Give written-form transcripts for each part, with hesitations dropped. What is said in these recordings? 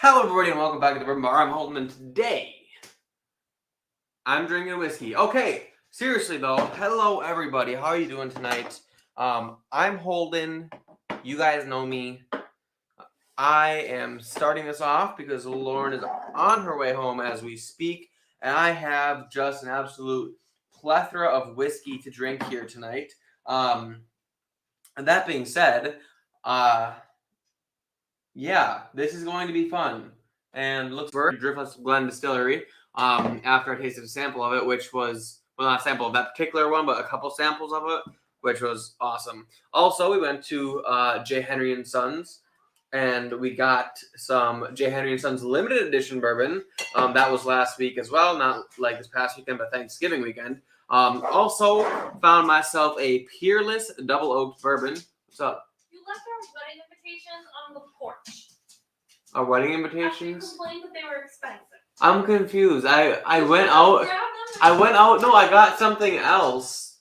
Hello everybody and welcome back to the Bourbon Bar. I'm Holden and today I'm drinking whiskey. Okay, seriously though, hello everybody. How are you doing tonight? I'm Holden. You guys know me. I am starting this off because Lauren is on her way home as we speak, and I have just an absolute plethora of whiskey to drink here tonight. And that being said, yeah, this is going to be fun. And looks for Driftless Glen Distillery. After I tasted a sample of it, which was, well, not a sample of that particular one, but a couple samples of it, which was awesome. Also, we went to J. Henry and Sons, and we got some J. Henry and Sons limited edition bourbon. That was last week as well, not like this past weekend, but Thanksgiving weekend. Also, found myself a Peerless Double Oaked bourbon. What's up? You left our wedding invitations on the porch. Our wedding After you invitations? complained that they were expensive. I'm confused. I went out. No, I got something else.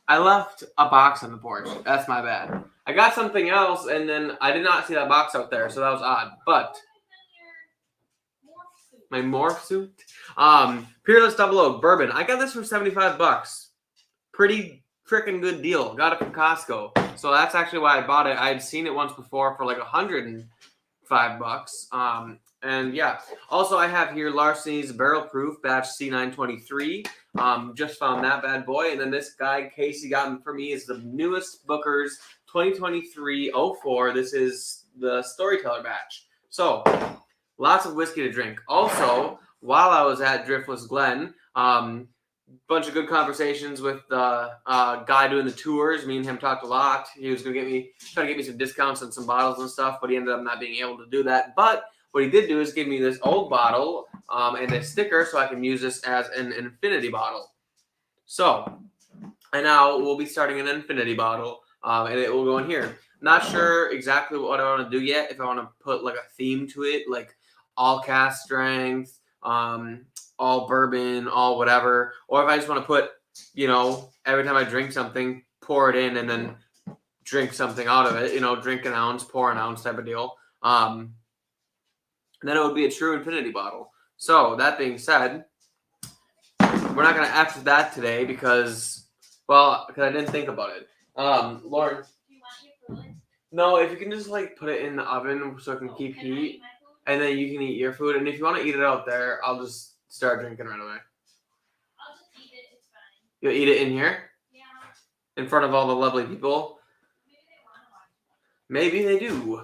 I left a box on the porch. That's my bad. I got something else, and then I did not see that box out there, so that was odd. But my morph suit. Peerless Double Oak bourbon. I got this for $75. Pretty freaking good deal. Got it from Costco. So that's actually why I bought it. I had seen it once before for like $105. And yeah. Also, I have here Larceny's Barrel Proof Batch C923. Just found that bad boy. And then this guy Casey got for me is the newest Booker's 2023-04. This is the Storyteller batch. So lots of whiskey to drink. Also, while I was at Driftless Glen, bunch of good conversations with the guy doing the tours. Me and him talked a lot. He was going to try to get me some discounts on some bottles and stuff, but he ended up not being able to do that. But what he did do is give me this old bottle and a sticker so I can use this as an infinity bottle. So, and now we'll be starting an infinity bottle, and it will go in here. Not sure exactly what I want to do yet. If I want to put like a theme to it, like all cask strength, all bourbon, all whatever, or if I just want to put, every time I drink something, pour it in and then drink something out of it, drink an ounce, pour an ounce type of deal. Then it would be a true infinity bottle. So that being said, we're not going to act that today because I didn't think about it. Lauren. Do you want your food? No, if you can just put it in the oven so it can keep heat, and then you can eat your food. And if you want to eat it out there, I'll just start drinking right away. I'll just eat it. It's fine. You'll eat it in here? Yeah. In front of all the lovely people? Maybe they want to watch it. Maybe they do.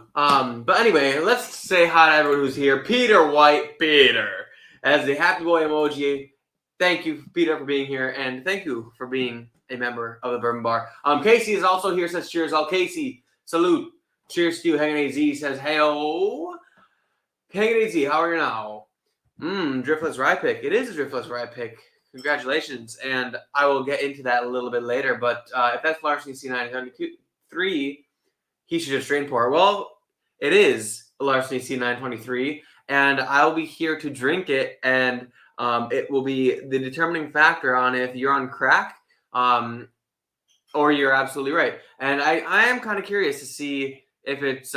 But anyway, let's say hi to everyone who's here. Peter White, Peter, as the happy boy emoji. Thank you, Peter, for being here, and thank you for being a member of the Bourbon Bar. Casey is also here, says cheers. All Casey, salute. Cheers to you. Hanging AZ says, hey-o. Hanging AZ, how are you now? Driftless Rye Pick. It is a Driftless Rye Pick. Congratulations. And I will get into that a little bit later. But if that's Larceny C923, he should just strain pour. Well, it is a Larceny C923. And I'll be here to drink it. And it will be the determining factor on if you're on crack or you're absolutely right. And I am kind of curious to see if it's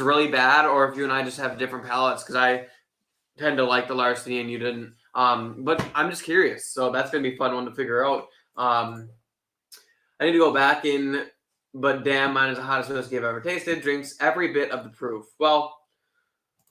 really bad or if you and I just have different palates, because I tend to like the Larceny and you didn't. But I'm just curious. So that's going to be a fun one to figure out. I need to go back in, but damn, mine is the hottest whiskey I've ever tasted. Drinks every bit of the proof. Well,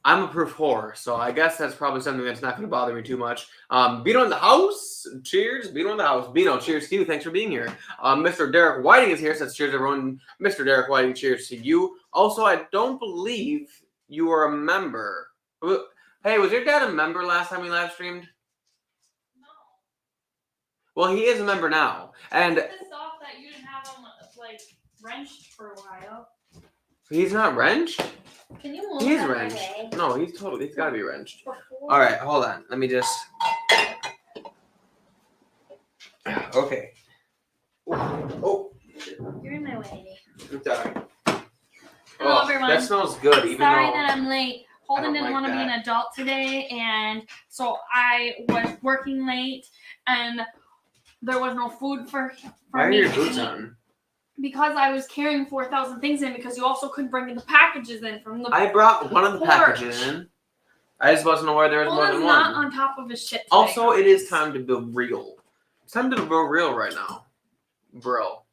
I'm a proof whore, so I guess that's probably something that's not going to bother me too much. Bino in the house. Cheers. Bino in the house. Bino, cheers to you. Thanks for being here. Mr. Derek Whiting is here. Says cheers, everyone. Mr. Derek Whiting, cheers to you. Also, I don't believe you were a member. Hey, was your dad a member last time we live streamed? No. Well, he is a member now. And I'm pissed off that you didn't have him wrenched for a while. He's not wrenched? Can you move He's out of my wrenched. way? No, he's got to be wrenched. Before. All right, hold on. Let me just. Okay. Oh. You're in my way. I'm sorry. Hello, everyone. That smells good. Sorry that I'm late. Holden didn't want to be an adult today, and so I was working late, and there was no food for Why are me your to boots eat. on? because I was carrying 4,000 things in because you also couldn't bring the packages in from the. I brought one of the porch. packages in. I just wasn't aware there was more than Holden's one. not on top of his shit today, Also, it is guys. time to build real. It's time to build real right now, bro.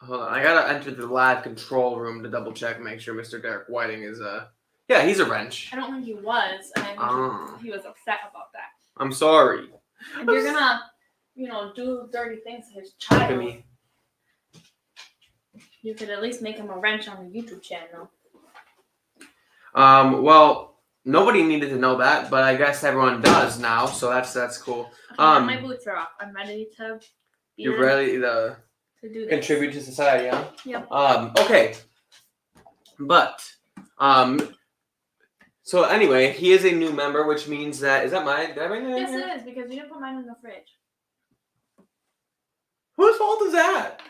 Hold on, I gotta enter the live control room to double check, make sure Mr. Derek Whiting is yeah, he's a wrench. I don't think he was, and I think he was upset about that. I'm sorry. If you're gonna, do dirty things to his child, Me. you could at least make him a wrench on the YouTube channel. Well, nobody needed to know that, but I guess everyone does now, so that's cool. Okay, my boots are off. I'm ready to. You're ready to do this. contribute to society, huh? Yep. Okay. But so anyway, he is a new member, which means that is that mine? Did I bring that in Yes, here? it is because you didn't put mine in the fridge. Whose fault is that?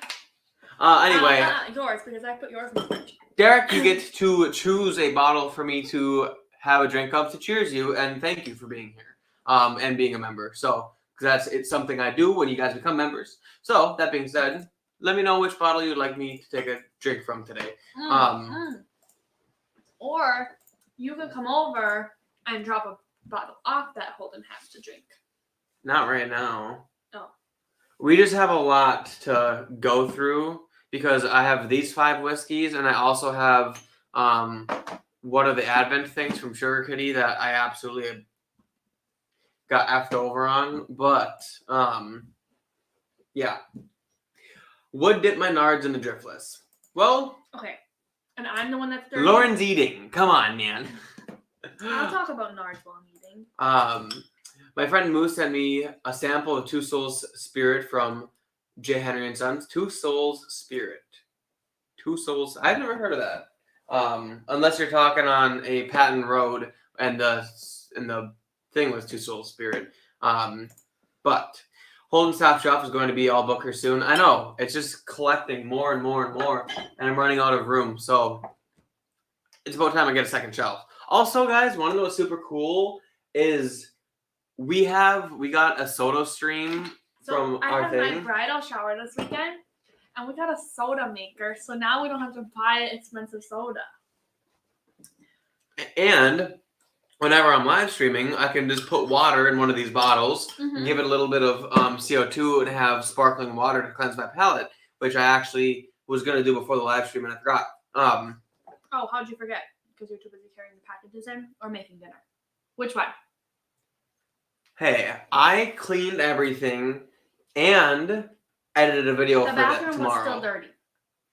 Anyway, yours because I put yours in the fridge. Derek, you get to choose a bottle for me to have a drink of to cheers you and thank you for being here and being a member. So, because it's something I do when you guys become members. So, that being said, let me know which bottle you'd like me to take a drink from today. Or you could come over and drop a bottle off that Holden has to drink. Not right now. Oh. We just have a lot to go through because I have these 5 whiskeys and I also have one of the Advent things from Sugar Kitty that I absolutely got effed over on. But yeah. Would dip my nards in the driftless. Well, okay. And I'm the one that's dirty. Lauren's eating. Come on, man. I'll talk about nards while I'm eating. My friend Moose sent me a sample of Two Souls Spirit from J. Henry and Sons. Two Souls Spirit. Two Souls. I've never heard of that. Unless you're talking on a Patton Road and the thing was Two Souls Spirit. But Holden's Top Shelf is going to be all Booker soon. I know. It's just collecting more and more and more. And I'm running out of room. So it's about time I get a second shelf. Also, guys, want to know what's super cool is we got a soda stream from our thing. I had my bridal shower this weekend. And we got a soda maker. So now we don't have to buy expensive soda. And whenever I'm live streaming, I can just put water in one of these bottles, give it a little bit of CO2, and have sparkling water to cleanse my palate, which I actually was going to do before the live stream, and I forgot. Oh, how'd you forget? Because you're too busy carrying the packages in or making dinner? Which one? Hey, I cleaned everything and edited a video for that tomorrow. The bathroom was still dirty.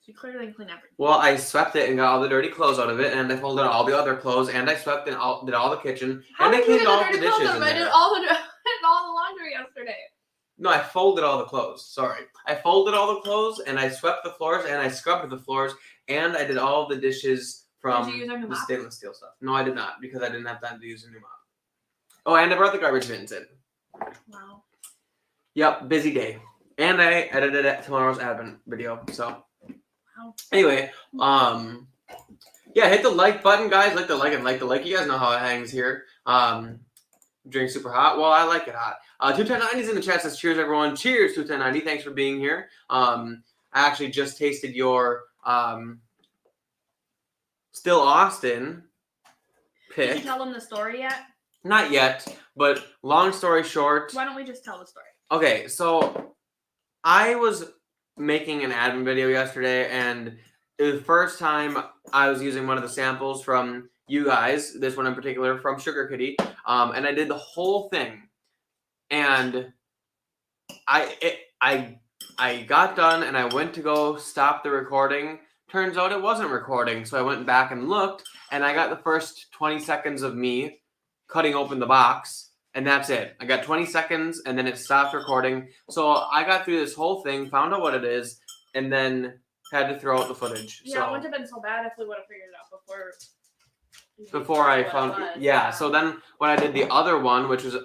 So you clearly didn't clean everything. Well, I swept it and got all the dirty clothes out of it, and I folded all the other clothes, and I swept and did all the kitchen, and I cleaned all the dishes in there. I did all the laundry yesterday. No, I folded all the clothes. Sorry. I folded all the clothes, and I swept the floors, and I scrubbed the floors, and I did all the dishes from the stainless steel stuff. No, I did not, because I didn't have time to use a new mop. Oh, and I brought the garbage bins in. Wow. Yep, busy day. And I edited tomorrow's Advent video, so. Anyway, yeah, hit the like button, guys. Like the like and like the like. You guys know how it hangs here. Drink super hot. Well, I like it hot. 21090's in the chat says cheers, everyone. Cheers, 21090. Thanks for being here. I actually just tasted your Still Austin pick. Did you tell them the story yet? Not yet, but long story short. Why don't we just tell the story? Okay, so I was making an admin video yesterday, and it was the first time I was using one of the samples from you guys, this one in particular from Sugar Kitty, and I did the whole thing, and I got done, and I went to go stop the recording. Turns out it wasn't recording, so I went back and looked, and I got the first 20 seconds of me cutting open the box, and that's it. I got 20 seconds, and then it stopped recording. So I got through this whole thing, found out what it is, and then had to throw out the footage. Yeah, so, it wouldn't have been so bad if we would have figured it out before I found. Yeah, so then when I did the other one, which was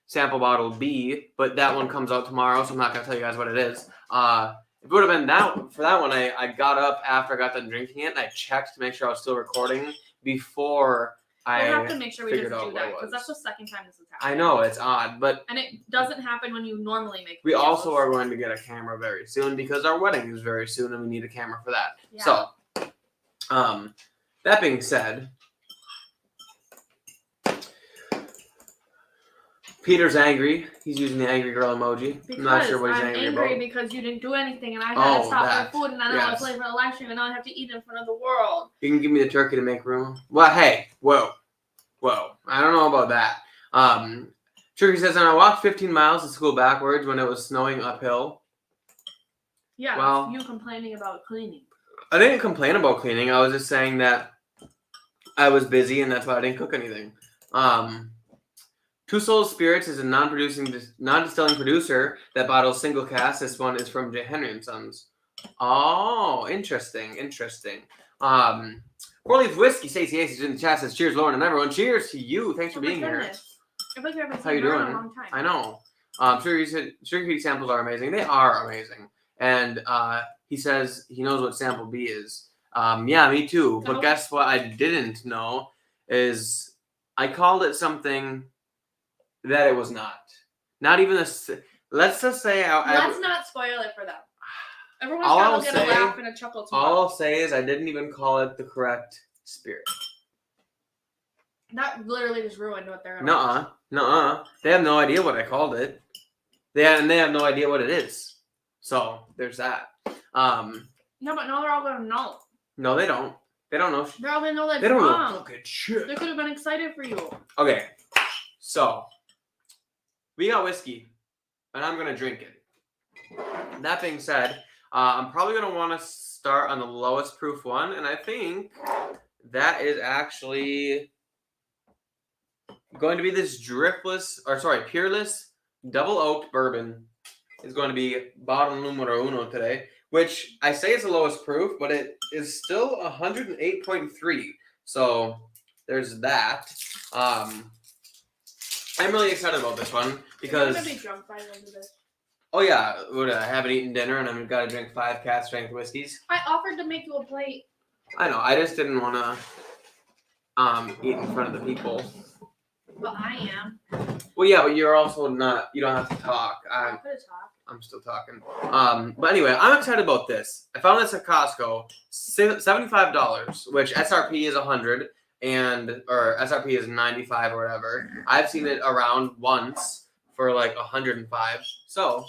sample bottle B, but that one comes out tomorrow, so I'm not going to tell you guys what it is. If it would have been for that one, I got up after I got done drinking it, and I checked to make sure I was still recording before I have to make sure we just figured out do what it that because was. that's the second time this has happened. I know, it's odd, but and it doesn't happen when you normally make. we videos. also are going to get a camera very soon because our wedding is very soon and we need a camera for that. Yeah. So, that being said, Peter's angry. He's using the angry girl emoji. Because I'm not sure what he's I'm angry angry about. because you didn't do anything and I had to stop that. for food and I don't want to play for the live stream and now I have to eat in front of the world. You can give me the turkey to make room. Well, hey, whoa. I don't know about that. Turkey says, and I walked 15 miles to school backwards when it was snowing uphill. Yeah, well, you complaining about cleaning. I didn't complain about cleaning. I was just saying that I was busy and that's why I didn't cook anything. Two Souls Spirits is a non-distilling producer that bottles single cast. This one is from J. Henry & Sons. Oh, interesting. 4-Leaf Whiskey, Stacey Ace is in the chat, says, cheers, Lauren and everyone. Cheers to you. Thanks for being here. I feel like I haven't How you seen her doing? in a long time. I know. Sugar Cake samples are amazing. They are amazing. And he says he knows what sample B is. Yeah, me too. But guess what I didn't know is I called it something that it was not. Not even let's just say let's not spoil it for them. Everyone's got to get a laugh and a chuckle tomorrow. All I'll say is I didn't even call it the correct spirit. That literally just ruined what they're gonna Nuh-uh. They have no idea what I called it. They have no idea what it is. So there's that. No, but now they're all gonna know. No, they don't. They don't know. They're all gonna know that they don't wrong. know fucking shit. They could have been excited for you. Okay, so we got whiskey, and I'm gonna drink it. That being said, I'm probably gonna want to start on the lowest proof one, and I think that is actually going to be this Peerless Double Oaked Bourbon. Is going to be bottle numero uno today, which I say is the lowest proof, but it is still 108.3. So there's that. I'm really excited about this one because. You're gonna be drunk by the end of this. Oh yeah, I haven't eaten dinner and I've got to drink 5 cat strength whiskeys. I offered to make you a plate. I know. I just didn't want to eat in front of the people. But I am. Well, yeah, but you're also not. You don't have to talk. I could talk. I'm still talking. But anyway, I'm excited about this. I found this at Costco, $75, which SRP is $100 or SRP is $95 or whatever. I've seen it around once for like $105. So,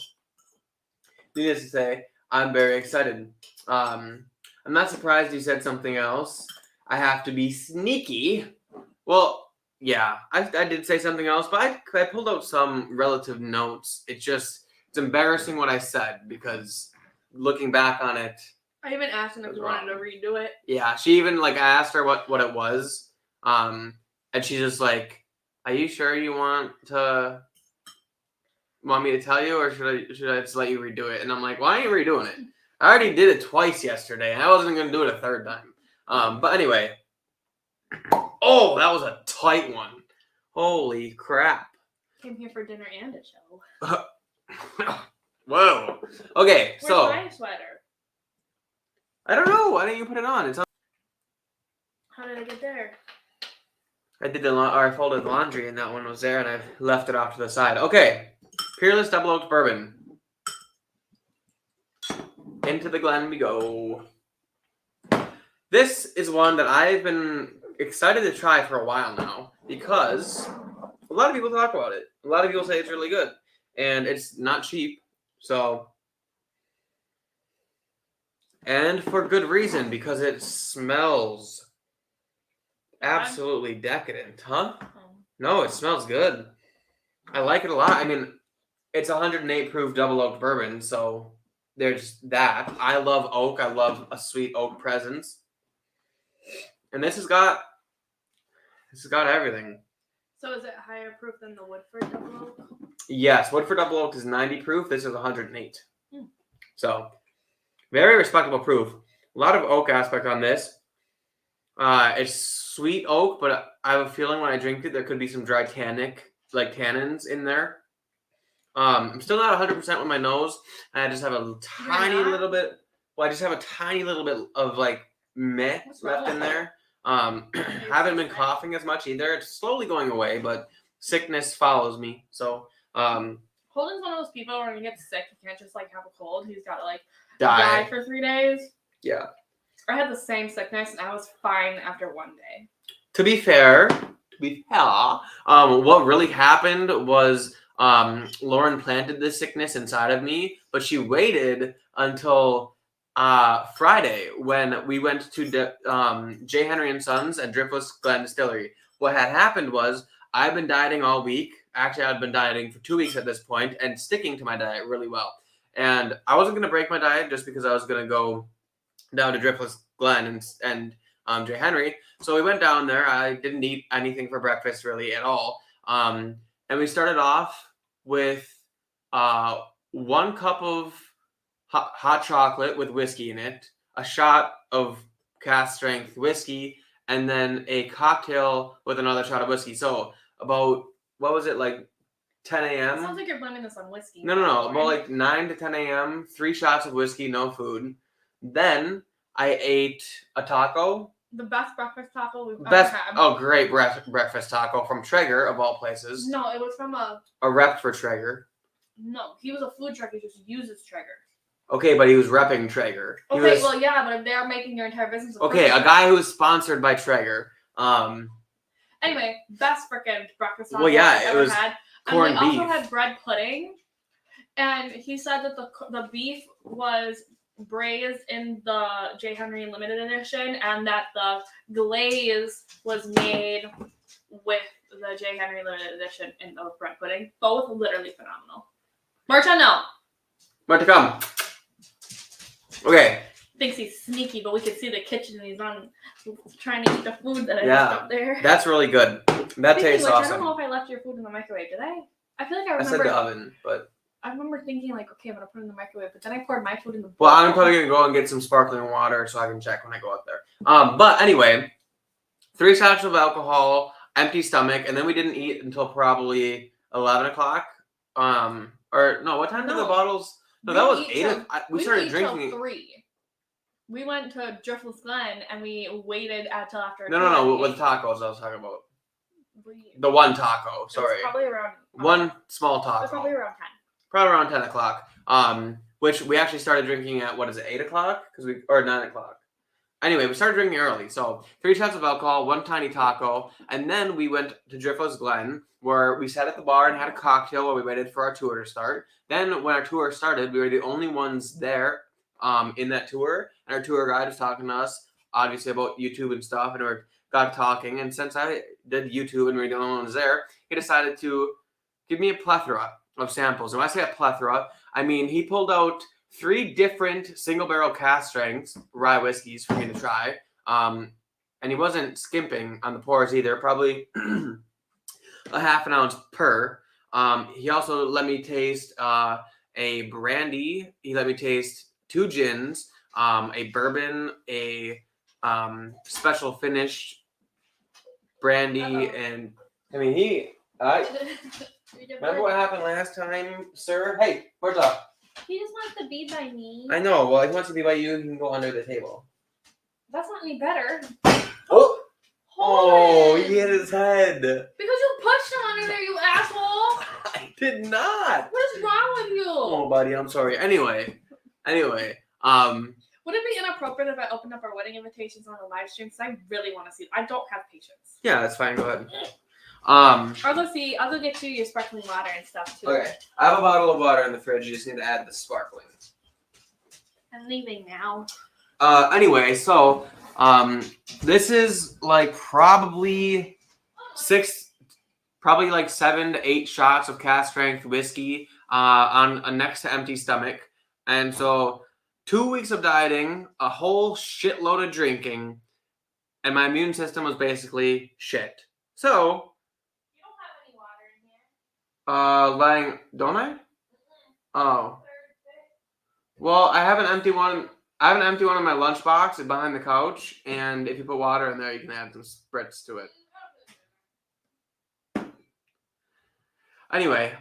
needless to say, I'm very excited. I'm not surprised you said something else. I have to be sneaky. Well, yeah, I did say something else, but I pulled out some relative notes. It's embarrassing what I said because looking back on it. I even asked him if he wanted to redo it. Yeah, she even I asked her what it was. And she's just like, are you sure you want me to tell you or should I just let you redo it? And I'm like, why aren't you redoing it? I already did it twice yesterday and I wasn't going to do it a third time. But anyway. Oh, that was a tight one. Holy crap. Came here for dinner and a show. Whoa. Okay, Where's so. my sweater? I don't know. Why didn't you put it on? How did I get there? I folded the laundry and that one was there and I left it off to the side. Okay. Peerless Double Oaked Bourbon. Into the Glen we go. This is one that I've been excited to try for a while now because a lot of people talk about it. A lot of people say it's really good and it's not cheap. So, and for good reason because it smells absolutely decadent, huh? No, it smells good. I like it a lot. I mean, it's 108 proof double oaked bourbon, so there's that. I love oak. I love a sweet oak presence. And this has got everything. So is it higher proof than the Woodford Double Oak? Yes, Woodford Double Oak is 90 proof. This is 108. So, very respectable proof. A lot of oak aspect on this. It's sweet oak, but I have a feeling when I drink it, there could be some dry tannins in there. I'm still not 100% with my nose. I just have a tiny little bit. Well, I just have a tiny little bit of meh left in there. Haven't been coughing as much either. It's slowly going away, but sickness follows me. So Holden's one of those people where when he gets sick, he can't just like have a cold. He's got to like die for 3 days. Yeah. I had the same sickness and I was fine after 1 day. To be fair, what really happened was Lauren planted this sickness inside of me, but she waited until Friday when we went to J. Henry and Sons at Driftless Glen Distillery. What had happened was I've been dieting all week. Actually, I'd been dieting for 2 weeks at this point and sticking to my diet really well. And I wasn't going to break my diet just because I was going to go down to Driftless Glen and J. Henry. So we went down there. I didn't eat anything for breakfast really at all. And we started off with 1 cup of hot chocolate with whiskey in it, a shot of cask strength whiskey, and then a cocktail with another shot of whiskey. So about, what was it, like 10 a.m.? Sounds like you're blending this on whiskey. No. About like 9 to 10 a.m., 3 shots of whiskey, no food. Then I ate a taco. The best breakfast taco we've ever had. Oh, great breakfast taco from Traeger, of all places. No, it was from a rep for Traeger. No, he was a food truck. He just uses Traeger. Okay, but he was repping Traeger. Okay, well, yeah, but if they're making your entire business. Okay, a guy who was sponsored by Traeger. Anyway, best freaking breakfast taco well, yeah, I've it was ever had. corned and we beef. also had bread pudding, and he said that the beef was braised in the J. Henry Limited Edition, and that the glaze was made with the J. Henry Limited Edition in the bread pudding. Both literally phenomenal. More to come. Okay. Thinks he's sneaky, but we can see the kitchen and he's on trying to eat the food that I left up there. That's really good. That tastes awesome. I don't know if I left your food in the microwave, did I? I feel like I remember. I said the oven, but I remember thinking like, okay, I'm gonna put it in the microwave, but then I poured my food in the bowl. Well, I'm probably gonna go and get some sparkling water so I can check when I go up there. But anyway, 3 shots of alcohol, empty stomach, and then we didn't eat until probably 11 o'clock. Or no, what time did the bottles? No, that was 8. We started drinking. 3. We went to Driftless Glen and we waited until after. No. With tacos, I was talking about. The 1 taco. Sorry. It's probably around. 1 small taco. It's probably around 10. Probably around 10 o'clock. Which we actually started drinking at, 8 o'clock? Or 9 o'clock. Anyway, we started drinking early. So 3 shots of alcohol, 1 tiny taco, and then we went to Driftless Glen, where we sat at the bar and had a cocktail while we waited for our tour to start. Then when our tour started, we were the only ones there in that tour, and our tour guide was talking to us, obviously, about YouTube and stuff, and we got talking, and since I did YouTube and we were the only ones there, he decided to give me a plethora of samples. And when I say a plethora, I mean he pulled out 3 different single barrel cask strengths rye whiskeys for me to try. And he wasn't skimping on the pours either, probably a half an ounce per. He also let me taste a brandy. He let me taste 2 gins, a bourbon, a special finished brandy, and I mean remember what happened last time, sir? Hey, where's up? He just wants to be by me. I know. Well, he wants to be by you. He can go under the table. That's not any better. Oh, he hit his head. Because you pushed him under there, you asshole. I did not. What is wrong with you? Oh, buddy, I'm sorry. Anyway. Would it be inappropriate if I opened up our wedding invitations on a live stream? Because I really want to see. I don't have patience. Yeah, that's fine. Go ahead. I'll go get you your sparkling water and stuff too. Okay. I have a bottle of water in the fridge. You just need to add the sparkling. I'm leaving now. Anyway, so this is like probably 7 to 8 shots of cask strength whiskey on a next to empty stomach. And so 2 weeks of dieting, a whole shitload of drinking, and my immune system was basically shit. So you don't have any water in here. Don't I? Oh. Well, I have an empty one. I have an empty one in my lunchbox behind the couch, and if you put water in there, you can add some spritz to it. Anyway,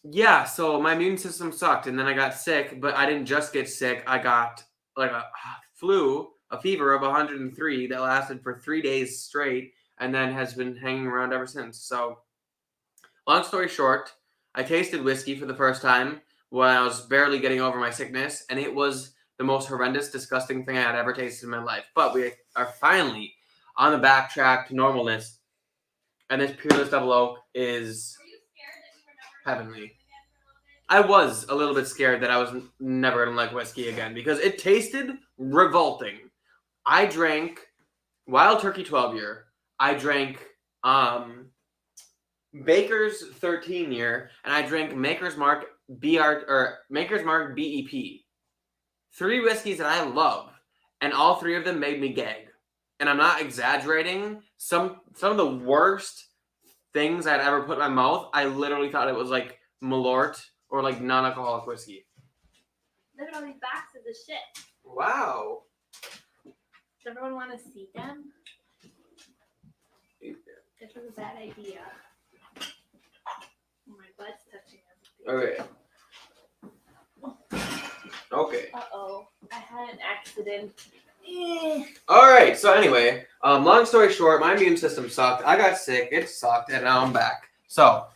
yeah, so my immune system sucked, and then I got sick, but I didn't just get sick. I got like a flu a fever of 103 that lasted for 3 days straight and then has been hanging around ever since. So, long story short, I tasted whiskey for the first time when I was barely getting over my sickness, and it was the most horrendous, disgusting thing I had ever tasted in my life. But we are finally on the backtrack to normalness, and this Peerless Double Oak is heavenly. I was a little bit scared that I was never going to like whiskey again because it tasted revolting. I drank Wild Turkey 12 year. I drank Baker's 13 year, and I drank Maker's Mark BEP. 3 whiskeys that I love, and all 3 of them made me gag. And I'm not exaggerating. Some of the worst things I'd ever put in my mouth, I literally thought it was like Malort or like non-alcoholic whiskey. Look at all these boxes of shit. Wow. Does everyone want to see them? This was a bad idea. My butt's touching everything. Okay. Uh-oh. I had an accident. Alright, so anyway, long story short, my immune system sucked. I got sick, it sucked, and now I'm back. So,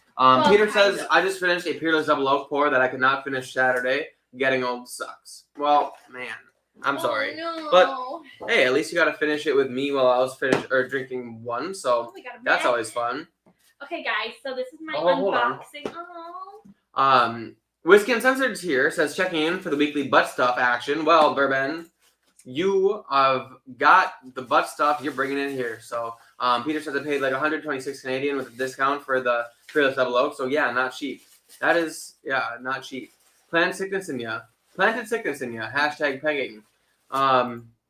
Peter says, I just finished a Peerless Double Oak pour that I could not finish Saturday. Getting old sucks. Well, man, I'm sorry. No. But, hey, at least you got to finish it with me while I was drinking one, so that's always fun. Okay, guys, so this is my Hold on. unboxing. Oh. Whiskey Uncensored here says, checking in for the weekly butt stuff action. Well, Bourbon, you have got the butt stuff you're bringing in here. So, Peter says I paid like 126 Canadian with a discount for the Peerless Double Oak. So, yeah, not cheap. That is, yeah, not cheap. Planted sickness in ya. Hashtag pegging.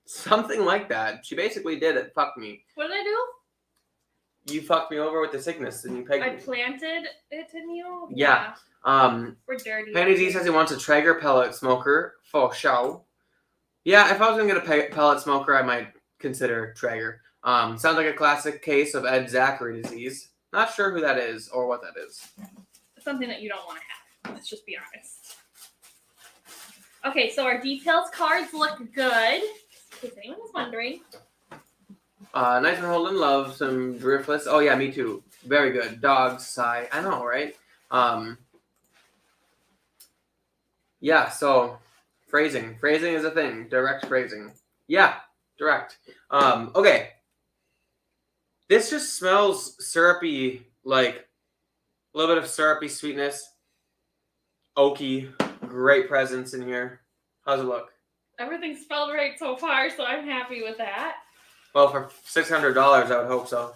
Something like that. She basically did it. Fuck me. What did I do? You fucked me over with the sickness and you pegged me. I planted it in you? Yeah. We're dirty. Penny D says he wants a Traeger pellet smoker for show. Yeah, if I was going to get a pellet smoker, I might consider Traeger. Sounds like a classic case of Ed Zachary disease. Not sure who that is or what that is. Something that you don't want to have. Let's just be honest. Okay, so our details cards look good. In case anyone was wondering. Nice and Holden love some Driftless. Oh yeah, me too. Very good. Dogs sigh. I know, right? Yeah, so phrasing. Phrasing is a thing. Direct phrasing. Yeah, direct. Okay. This just smells syrupy, like a little bit of syrupy sweetness. Oaky. Great presence in here. How's it look? Everything's spelled right so far, so I'm happy with that. Well, for $600, I would hope so.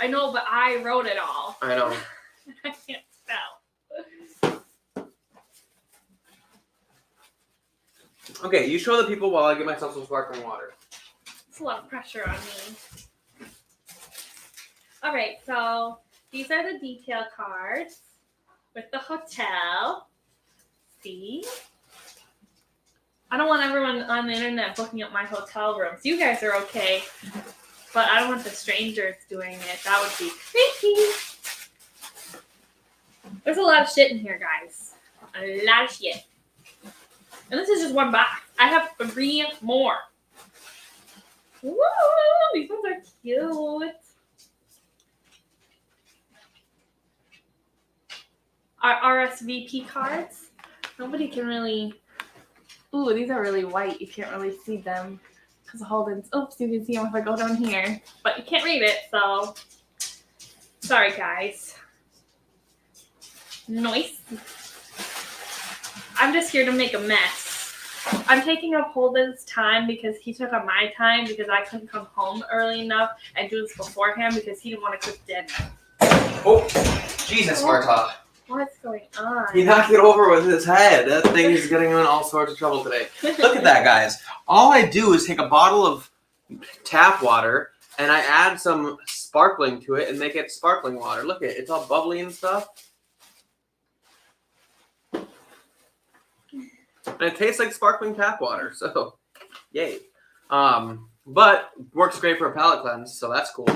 I know, but I wrote it all. I know. I can't spell. Okay, you show the people while I get myself some sparkling water. It's a lot of pressure on me. All right, so these are the detail cards with the hotel. See? I don't want everyone on the internet booking up my hotel rooms. You guys are okay, but I don't want the strangers doing it. That would be creepy. There's a lot of shit in here, guys. A lot of shit. And this is just one box. I have 3 more. Woo! These ones are cute. Our RSVP cards. Nobody can really... Ooh, these are really white. You can't really see them. Because Holden's... Oops, you can see them if I go down here. But you can't read it, so... Sorry, guys. Nice. I'm just here to make a mess. I'm taking up Holden's time because he took up my time because I couldn't come home early enough and do this beforehand because he didn't want to cook dinner. Oh, Jesus, Marta. What's going on? He knocked it over with his head. That thing is getting in all sorts of trouble today. Look at that, guys. All I do is take a bottle of tap water and I add some sparkling to it and make it sparkling water. Look at it. It's all bubbly and stuff. And it tastes like sparkling tap water, so yay. But works great for a palate cleanse, so that's cool.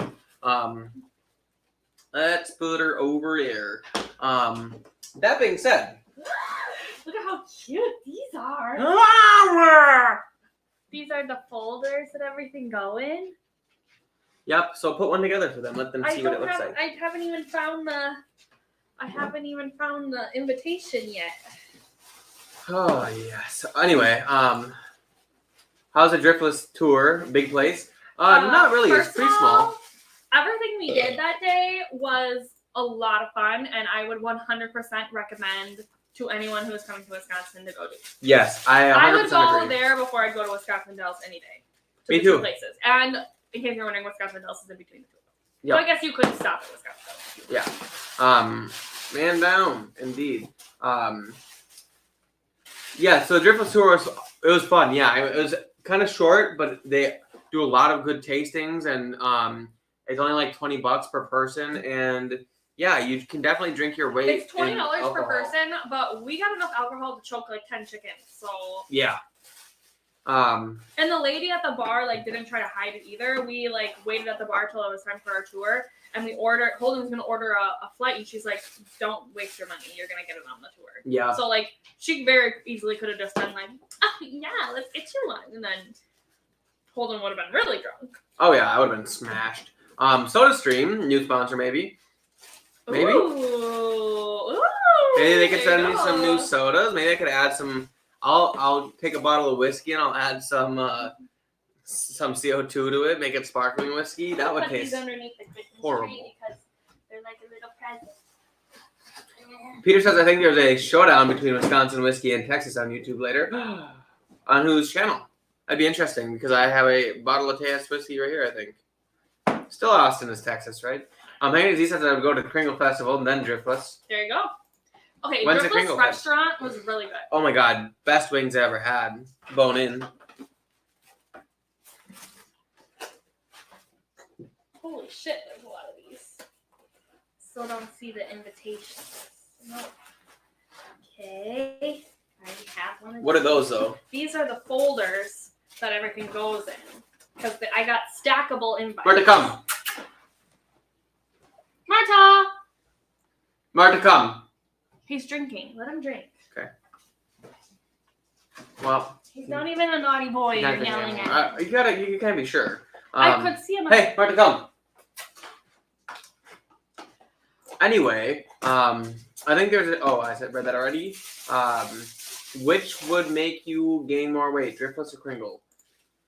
Let's put her over there. That being said, look at how cute these are. These are the folders that everything go in. Yep. So put one together for them. Let them see what it looks like. I haven't even found the invitation yet. Oh yes. Anyway, how's the Driftless tour? Big place? Not really. It's pretty small. Everything we did that day was a lot of fun, and I would 100% recommend to anyone who is coming to Wisconsin to go do. Yes, I would go agree. there before I'd go to Wisconsin Dells any day. Me the too. Two places. And in case you're wondering, Wisconsin Dells is in between the two. Yep. So I guess you could stop at Wisconsin Dells. Yeah. Man down, indeed. Yeah, so the Driftless tour was fun. Yeah, it was kind of short, but they do a lot of good tastings, and it's only like $20 per person, and yeah, you can definitely drink your weight. It's $20 per person, but we got enough alcohol to choke like 10 chickens. So yeah. And the lady at the bar didn't try to hide it either. We waited at the bar till it was time for our tour, and we ordered. Holden was gonna order a flight, and she's like, "Don't waste your money. You're gonna get it on the tour." Yeah. So she very easily could have just done "Oh yeah, let's get you one," and then Holden would have been really drunk. Oh yeah, I would have been smashed. SodaStream, new sponsor maybe. Maybe. Ooh. Maybe they could send me some new sodas. Maybe I could add some. I'll take a bottle of whiskey and I'll add some CO2 to it. Make it sparkling whiskey. That would taste horrible. Because they're like a little present. Peter says I think there's a showdown between Wisconsin whiskey and Texas on YouTube later. On whose channel? That'd be interesting because I have a bottle of Texas whiskey right here. I think. Still Austin is Texas, right? He says I would go to Kringle Festival and then Driftless. There you go. Okay, When's Driftless restaurant was really good. Oh my god, best wings I ever had. Bone in. Holy shit, there's a lot of these. Still don't see the invitations. Nope. Okay. I already have one of What are those though? These are the folders that everything goes in. Because I got stackable invites. Marta, come. Marta, come. He's drinking. Let him drink. Okay. Well. He's not even a naughty boy. You're yelling at him. You can't be sure. I could see him. Hey, Marta, come. Anyway, I think there's I read that already. Which would make you gain more weight, Driftless or Kringle?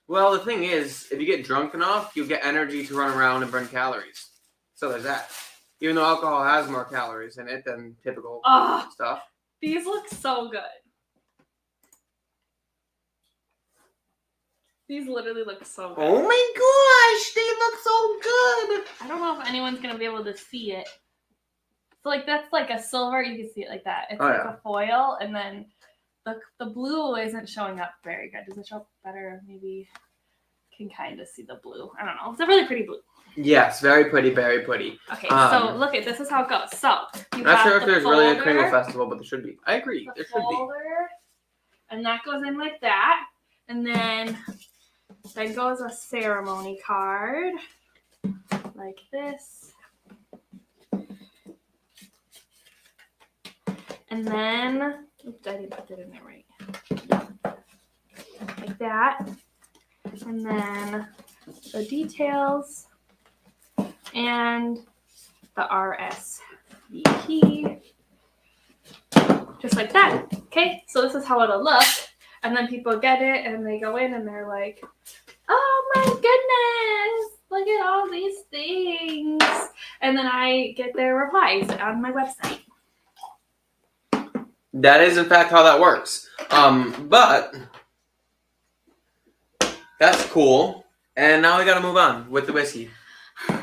Well, the thing is, if you get drunk enough, you'll get energy to run around and burn calories. So there's that. Even though alcohol has more calories in it than typical stuff. These look so good. These literally look so good. Oh my gosh, they look so good. I don't know if anyone's going to be able to see it. So that's like a silver. You can see it like that. It's a foil, and then the blue isn't showing up very good. Does it show up better? Maybe can kind of see the blue. I don't know. It's a really pretty blue. Yes, very pretty, very pretty. Okay, so look at this is how it goes. So I'm not sure if there's really a Kringle festival, but there should be. I agree. There should be. And that goes in like that. And then goes a ceremony card. Like this. And then oops, I didn't put it in there right. Like that. And then the details. And the RSVP, just like that. Okay, so this is how it'll look, and then people get it, and they go in, and they're like, "Oh my goodness, look at all these things!" And then I get their replies on my website. That is, in fact, how that works. But that's cool. And now we got to move on with the whiskey.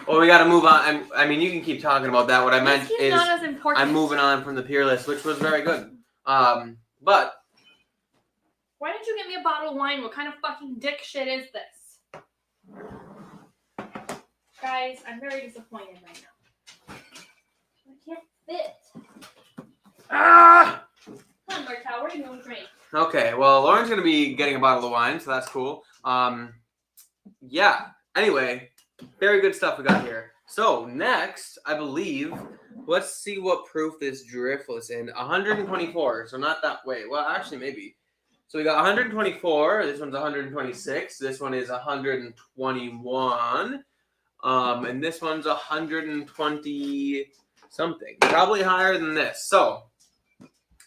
Well, we got to move on. I mean, you can keep talking about that. What I meant is not as important. I'm moving on from the Peerless, which was very good. But why didn't you get me a bottle of wine? What kind of fucking dick shit is this? Guys, I'm very disappointed right now. I can't fit. Ah! Come on, Martel, where are you going to drink? Okay, well, Lauren's going to be getting a bottle of wine, so that's cool. Yeah. Anyway, very good stuff we got here. So, next, I believe, let's see what proof this Driftless in. 124, so not that way. Well, actually, maybe. So we got 124. This one's 126. This one is 121. And this one's 120 something. Probably higher than this. So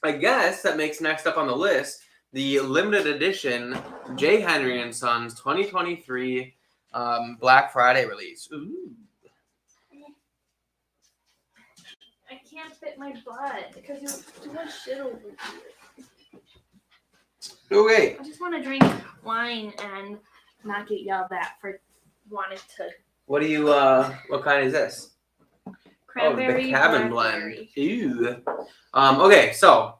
I guess that makes next up on the list the limited edition J. Henry and Sons 2023 Black Friday release. Ooh. I can't fit my butt because there's too much shit over here. Okay. I just want to drink wine and not get yelled at for wanting to. What do you? What kind is this? Cranberry the cabin blackberry. blend. Ew. Okay, so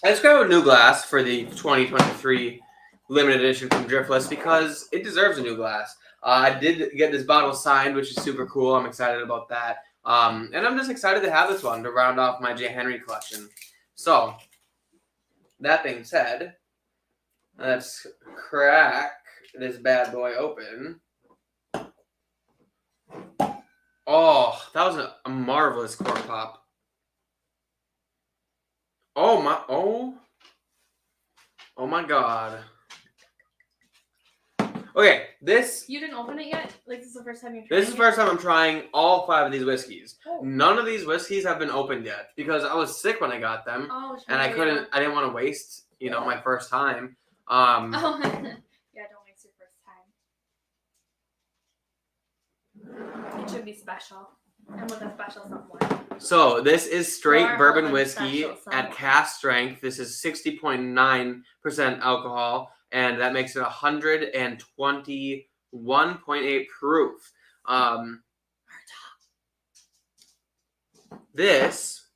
let's grab a new glass for the 2023 limited edition from Driftless because it deserves a new glass. I did get this bottle signed, which is super cool. I'm excited about that. And I'm just excited to have this one to round off my J. Henry collection. So, that being said, let's crack this bad boy open. Oh, that was a marvelous cork pop. Oh my god. Okay, this... You didn't open it yet? Like, this is the first time you're trying This is the first time I'm trying all 5 of these whiskeys. Oh. None of these whiskeys have been opened yet because I was sick when I got them. Oh, and I didn't want to waste, my first time. Oh, yeah, don't waste your first time. It should be special. And with a special someone. So this is straight Or bourbon a whiskey special at someone. cask strength. This is 60.9% alcohol, and that makes it 121.8 proof. This,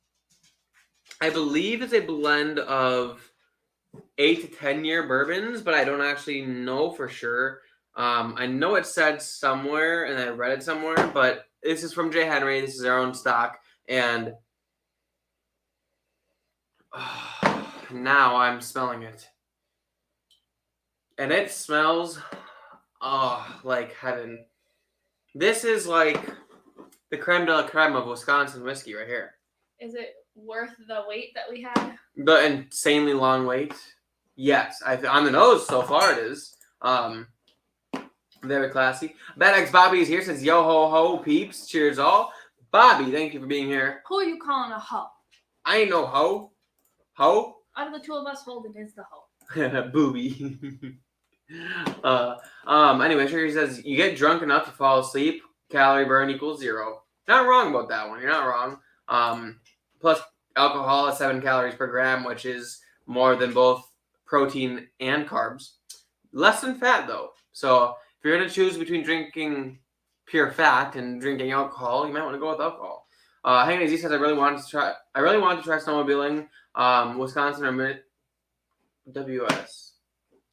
I believe, is a blend of 8 to 10 year bourbons, but I don't actually know for sure. I know it said somewhere, and I read it somewhere, but this is from J. Henry. This is their own stock, and now I'm smelling it. And it smells, like heaven. This is like the creme de la creme of Wisconsin whiskey right here. Is it worth the wait that we had? The insanely long wait. Yes, on the nose so far it is. Very classy. Bad X Bobby is here. Says yo ho ho peeps. Cheers all. Bobby, thank you for being here. Who are you calling a hoe? I ain't no hoe. Hoe? Out of the two of us, Holden is the hoe. Booby. Anyway, sure, he says you get drunk enough to fall asleep. Calorie burn equals 0. Not wrong about that one. You're not wrong. Plus alcohol at 7 calories per gram, which is more than both protein and carbs. Less than fat though. So if you're gonna choose between drinking pure fat and drinking alcohol, you might want to go with alcohol. Hey, Z says I really wanted to try snowmobiling. Wisconsin or WS.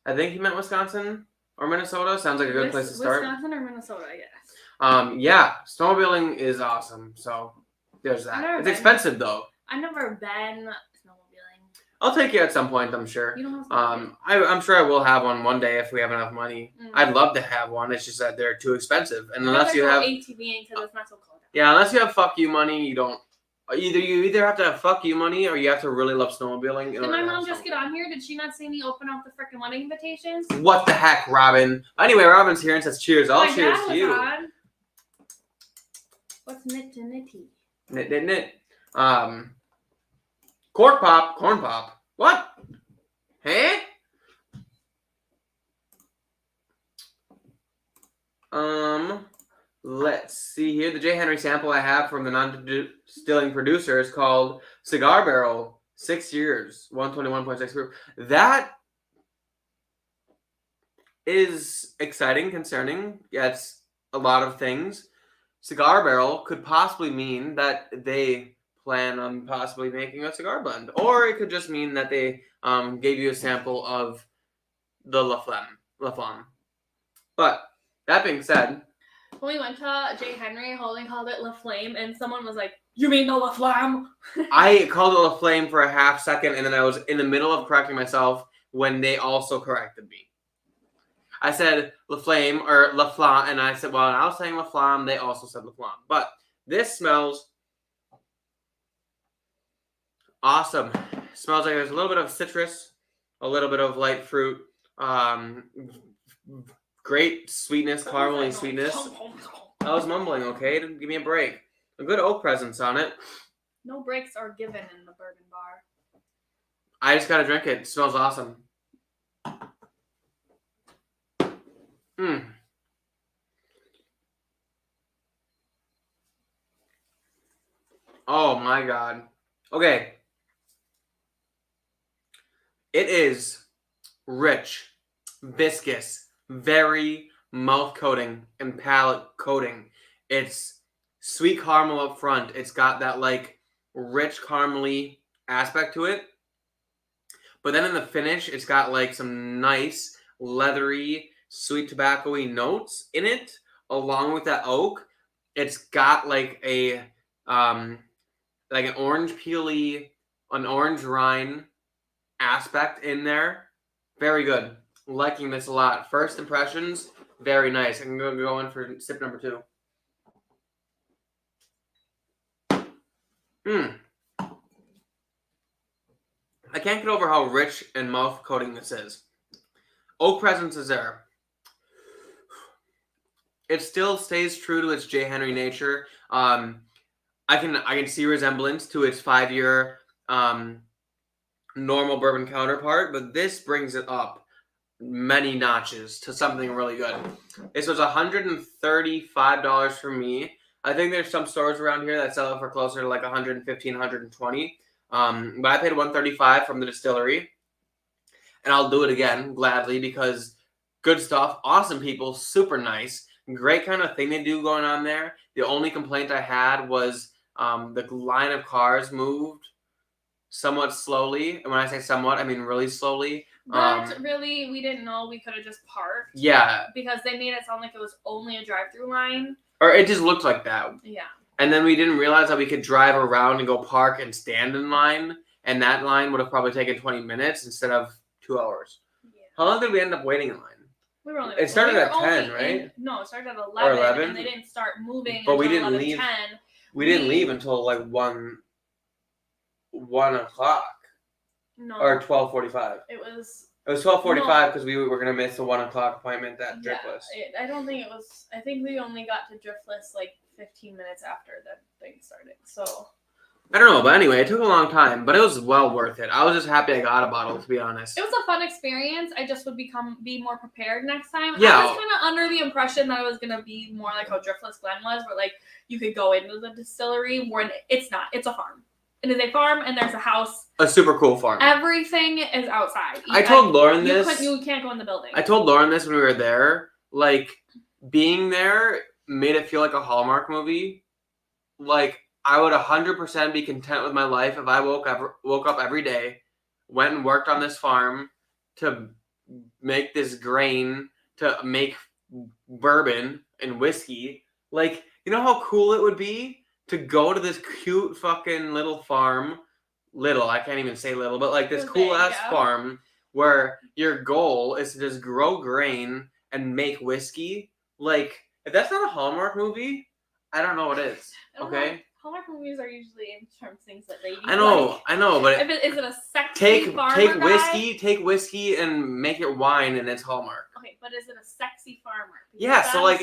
I think he meant Wisconsin or Minnesota. Sounds like a good place to start. Wisconsin or Minnesota, I guess. Yeah, snowmobiling is awesome. So there's that. It's expensive though. I've never been snowmobiling. I'll take you at some point, I'm sure. You don't have snowmobile? I'm sure I will have one day if we have enough money. I'd love to have one. It's just that they're too expensive, and unless you have ATVing because it's not so cold. Yeah, unless you have fuck you money, you don't. You either have to have fuck you money or you have to really love snowmobiling. Did my mom just get on here? Did she not see me open up the freaking wedding invitations? What the heck, Robin? Anyway, Robin's here and says cheers. All cheers to you. On. What's knit to nitty? Knit. Corn pop. What? Hey? Let's see here. The J. Henry sample I have from the non-distilling producer is called Cigar Barrel. 6 years, 121.6 proof. That is exciting, concerning. Yeah, it's a lot of things. Cigar Barrel could possibly mean that they plan on possibly making a cigar blend, or it could just mean that they gave you a sample of the La Flamme. But that being said, when we went to J. Henry, Holden called it La Flame, and someone was like, "You mean the La Flamme?" I called it La Flame for a half second, and then I was in the middle of correcting myself when they also corrected me. I said La Flame or La Flamme, and I said, well, I was saying La Flamme, they also said La Flamme. But this smells awesome. Smells like there's a little bit of citrus, a little bit of light fruit, great sweetness, caramely sweetness. I was mumbling, okay? Give me a break. A good oak presence on it. No breaks are given in the bourbon bar. I just gotta drink it. It smells awesome. Oh my god. Okay. It is rich, viscous, very mouth coating and palate coating. It's sweet caramel up front. It's got that like rich caramely aspect to it. But then in the finish, it's got like some nice leathery, sweet tobacco-y notes in it, along with that oak. It's got like a like an orange peely, an orange rind aspect in there. Very good. Liking this a lot. First impressions, very nice. I'm going to go in for sip number 2. I can't get over how rich and mouth coating this is. Oak presence is there. It still stays true to its J. Henry nature. I can see resemblance to its 5-year normal bourbon counterpart, but this brings it up many notches to something really good. This was $135 for me. I think there's some stores around here that sell it for closer to like $115, $120. But I paid $135 from the distillery, and I'll do it again gladly because good stuff, awesome people, super nice, great kind of thing they do going on there. The only complaint I had was the line of cars moved somewhat slowly, and when I say somewhat, I mean really slowly. But really, we didn't know. We could have just parked. Yeah. Because they made it sound like it was only a drive-through line. Or it just looked like that. Yeah. And then we didn't realize that we could drive around and go park and stand in line, and that line would have probably taken 20 minutes instead of 2 hours. Yeah. How long did we end up waiting in line? We were only. It started at 10, right? No, it started at 11. Or 11. And they didn't start moving. But until we didn't 11, leave. 10. We didn't leave until like 1 o'clock. No. Or 12:45. It was 12:45 because we were gonna miss the 1 o'clock appointment at Driftless. I don't think it was. I think we only got to Driftless like 15 minutes after the thing started. So. I don't know, but anyway, it took a long time, but it was well worth it. I was just happy I got a bottle, to be honest. It was a fun experience. I just would be more prepared next time. Yeah. I was kind of under the impression that it was gonna be more like how Driftless Glen was, where like you could go into the distillery. When it's not. It's a farm. It is a farm, and there's a house. A super cool farm. Everything is outside. I told Lauren this. You can't go in the building. I told Lauren this when we were there. Like, being there made it feel like a Hallmark movie. Like, I would 100% be content with my life if I woke up every day, went and worked on this farm to make this grain, to make bourbon and whiskey. Like, you know how cool it would be to go to this cute fucking little farm. Little, I can't even say little, but like this cool ass farm where your goal is to just grow grain and make whiskey. Like, if that's not a Hallmark movie, I don't know what is. Okay? Hallmark movies are usually in terms of things that ladies I know, but is it a sexy farmer take whiskey and make it wine, and it's Hallmark. Okay, but is it a sexy farmer? Because yeah, so if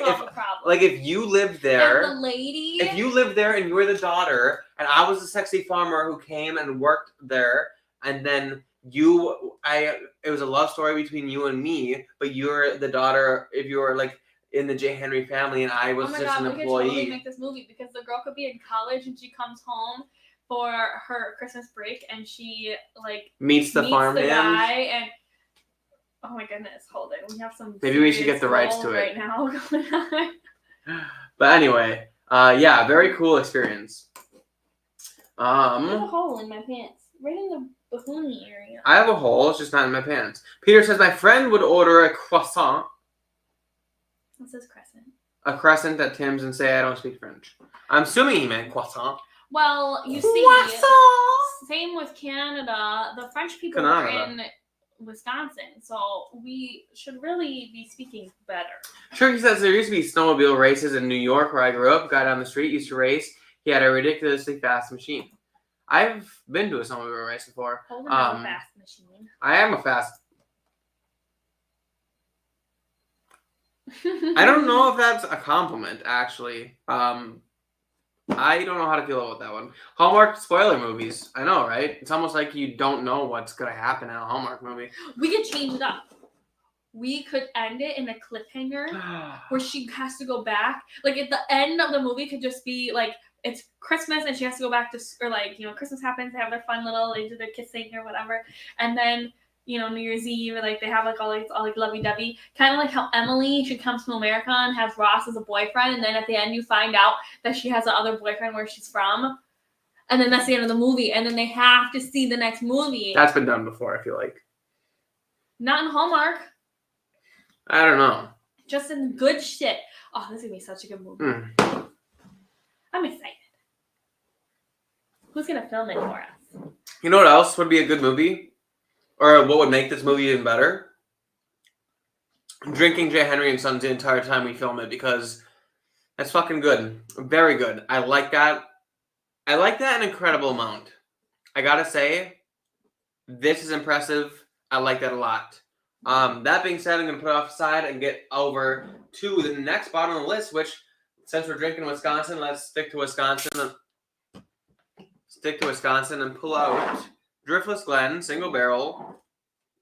you lived there, and the lady, if you lived there and you were the daughter, and I was a sexy farmer who came and worked there, and then it was a love story between you and me, but you're the daughter. If you were like in the J. Henry family, and I was just an employee. We could totally make this movie because the girl could be in college and she comes home for her Christmas break and she like meets the farmhand guy and oh my goodness, hold it. We have some. Maybe we should get the rights to it right now going on. But anyway, yeah, very cool experience. I have a hole in my pants, right in the bahoonie area. I have a hole, it's just not in my pants. Peter says my friend would order a croissant. What says crescent? A crescent at Tim's and say I don't speak French. I'm assuming he meant croissant. Well, you see, same with Canada. The French people are in Wisconsin, so we should really be speaking better. Turkey says there used to be snowmobile races in New York where I grew up. Guy down the street used to race. He had a ridiculously fast machine. I've been to a snowmobile race before. Holden has a fast machine. I am a fast. I don't know if that's a compliment, actually. I don't know how to feel about that one. Hallmark spoiler movies. I know, right? It's almost like you don't know what's going to happen in a Hallmark movie. We could change it up. We could end it in a cliffhanger where she has to go back. Like, at the end of the movie could just be, like, it's Christmas and she has to go back to, or, like, you know, Christmas happens, they have their fun little, they do their kissing or whatever. And then, you know, New Year's Eve, like, they have, like, all lovey-dovey. Kind of like how Emily, she comes to America and has Ross as a boyfriend, and then at the end you find out that she has another boyfriend where she's from. And then that's the end of the movie, and then they have to see the next movie. That's been done before, I feel like. Not in Hallmark. I don't know. Just in good shit. Oh, this is going to be such a good movie. I'm excited. Who's going to film it for us? You know what else would be a good movie? Or what would make this movie even better? Drinking J. Henry and Sons the entire time we film it, because that's fucking good. Very good. I like that. I like that an incredible amount. I gotta say, this is impressive. I like that a lot. That being said, I'm going to put it off the side and get over to the next bottom of the list, which, since we're drinking Wisconsin, let's stick to Wisconsin. And pull out Driftless Glen, single barrel,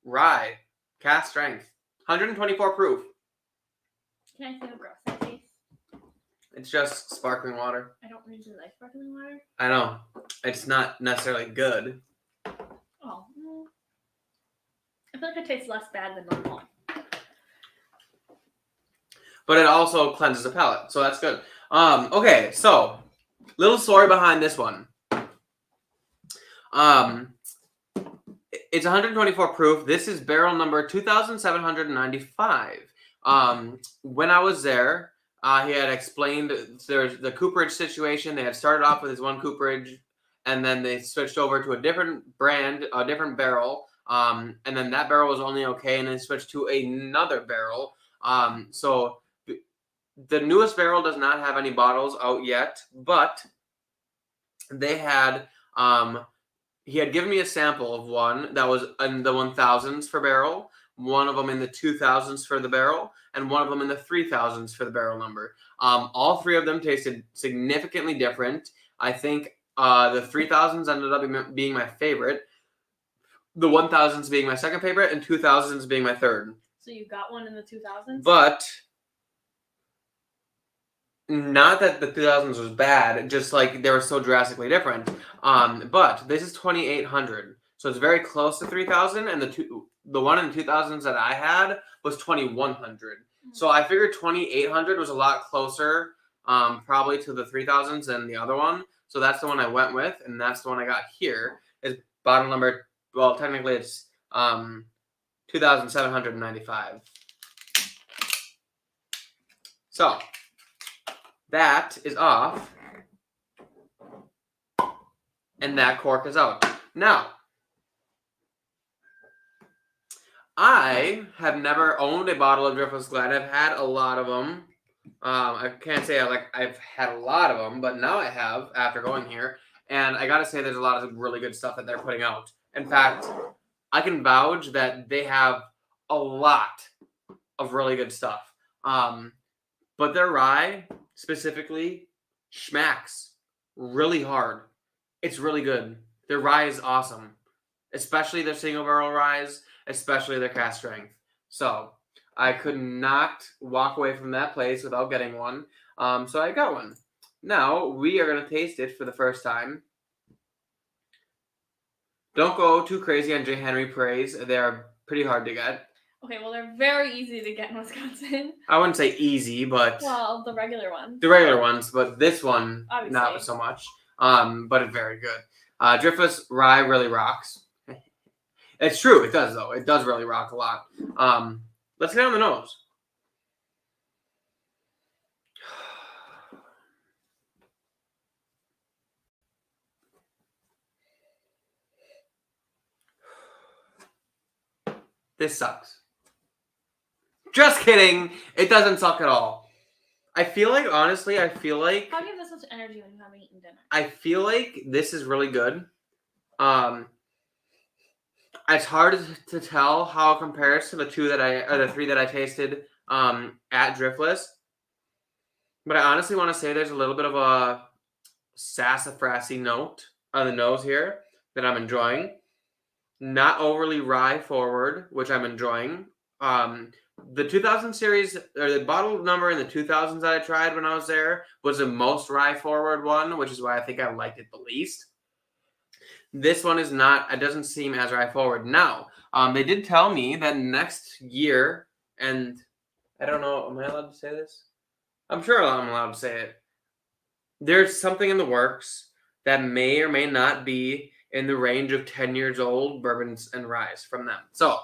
rye, cast strength, 124 proof. Can I see how gross that tastes? It's just sparkling water. I don't really like sparkling water. I know. It's not necessarily good. Oh. I feel like it tastes less bad than normal. But it also cleanses the palate, so that's good. Okay, so little story behind this one. It's 124 proof. This is barrel number 2,795. When I was there, he had explained there's the cooperage situation. They had started off with his one cooperage, and then they switched over to a different brand, a different barrel. And then that barrel was only okay, and then switched to another barrel. So the newest barrel does not have any bottles out yet, but they had, he had given me a sample of one that was in the 1000s for barrel, one of them in the 2000s for the barrel, and one of them in the 3000s for the barrel number. All three of them tasted significantly different. I think the 3000s ended up being my favorite, the 1000s being my second favorite, and 2000s being my third. So you got one in the 2000s? But not that the 2000s was bad, just like they were so drastically different. But this is 2800, so it's very close to 3000, and the one in the 2000s that I had was 2100. Mm-hmm. So I figured 2800 was a lot closer, probably to the 3000s than the other one. So that's the one I went with, and that's the one I got here. Is bottle number. Well, technically it's 2,795. So that is off, and that cork is out. Now, I have never owned a bottle of Driftless Glen. I've had a lot of them. I can't say I've had a lot of them, but now I have after going here. And I gotta say, there's a lot of really good stuff that they're putting out. In fact, I can vouch that they have a lot of really good stuff. But their rye, specifically, schmacks really hard. It's really good. Their rye is awesome. Especially their single barrel rye, especially their cast strength. So, I could not walk away from that place without getting one. So I got one. Now, we are going to taste it for the first time. Don't go too crazy on J. Henry praise. They are pretty hard to get. Okay, well, they're very easy to get in Wisconsin. I wouldn't say easy, but... Well, the regular ones. The regular ones, but this one, obviously, not so much. But it's very good. Driftless rye really rocks. It's true, it does, though. It does really rock a lot. Let's get on the nose. This sucks. Just kidding. It doesn't suck at all. I feel like, honestly, How do you have this much energy when you haven't eaten dinner? I feel like this is really good. It's hard to tell how it compares to the three that I tasted at Driftless. But I honestly want to say there's a little bit of a sassafrasy note on the nose here that I'm enjoying. Not overly rye forward, which I'm enjoying. The 2000 series, or the bottle number in the 2000s that I tried when I was there was the most rye forward one, which is why I think I liked it the least. This one is not, it doesn't seem as rye forward. Now, they did tell me that next year, and I don't know, am I allowed to say this? I'm sure I'm allowed to say it. There's something in the works that may or may not be in the range of 10 years old bourbons and ryes from them. So,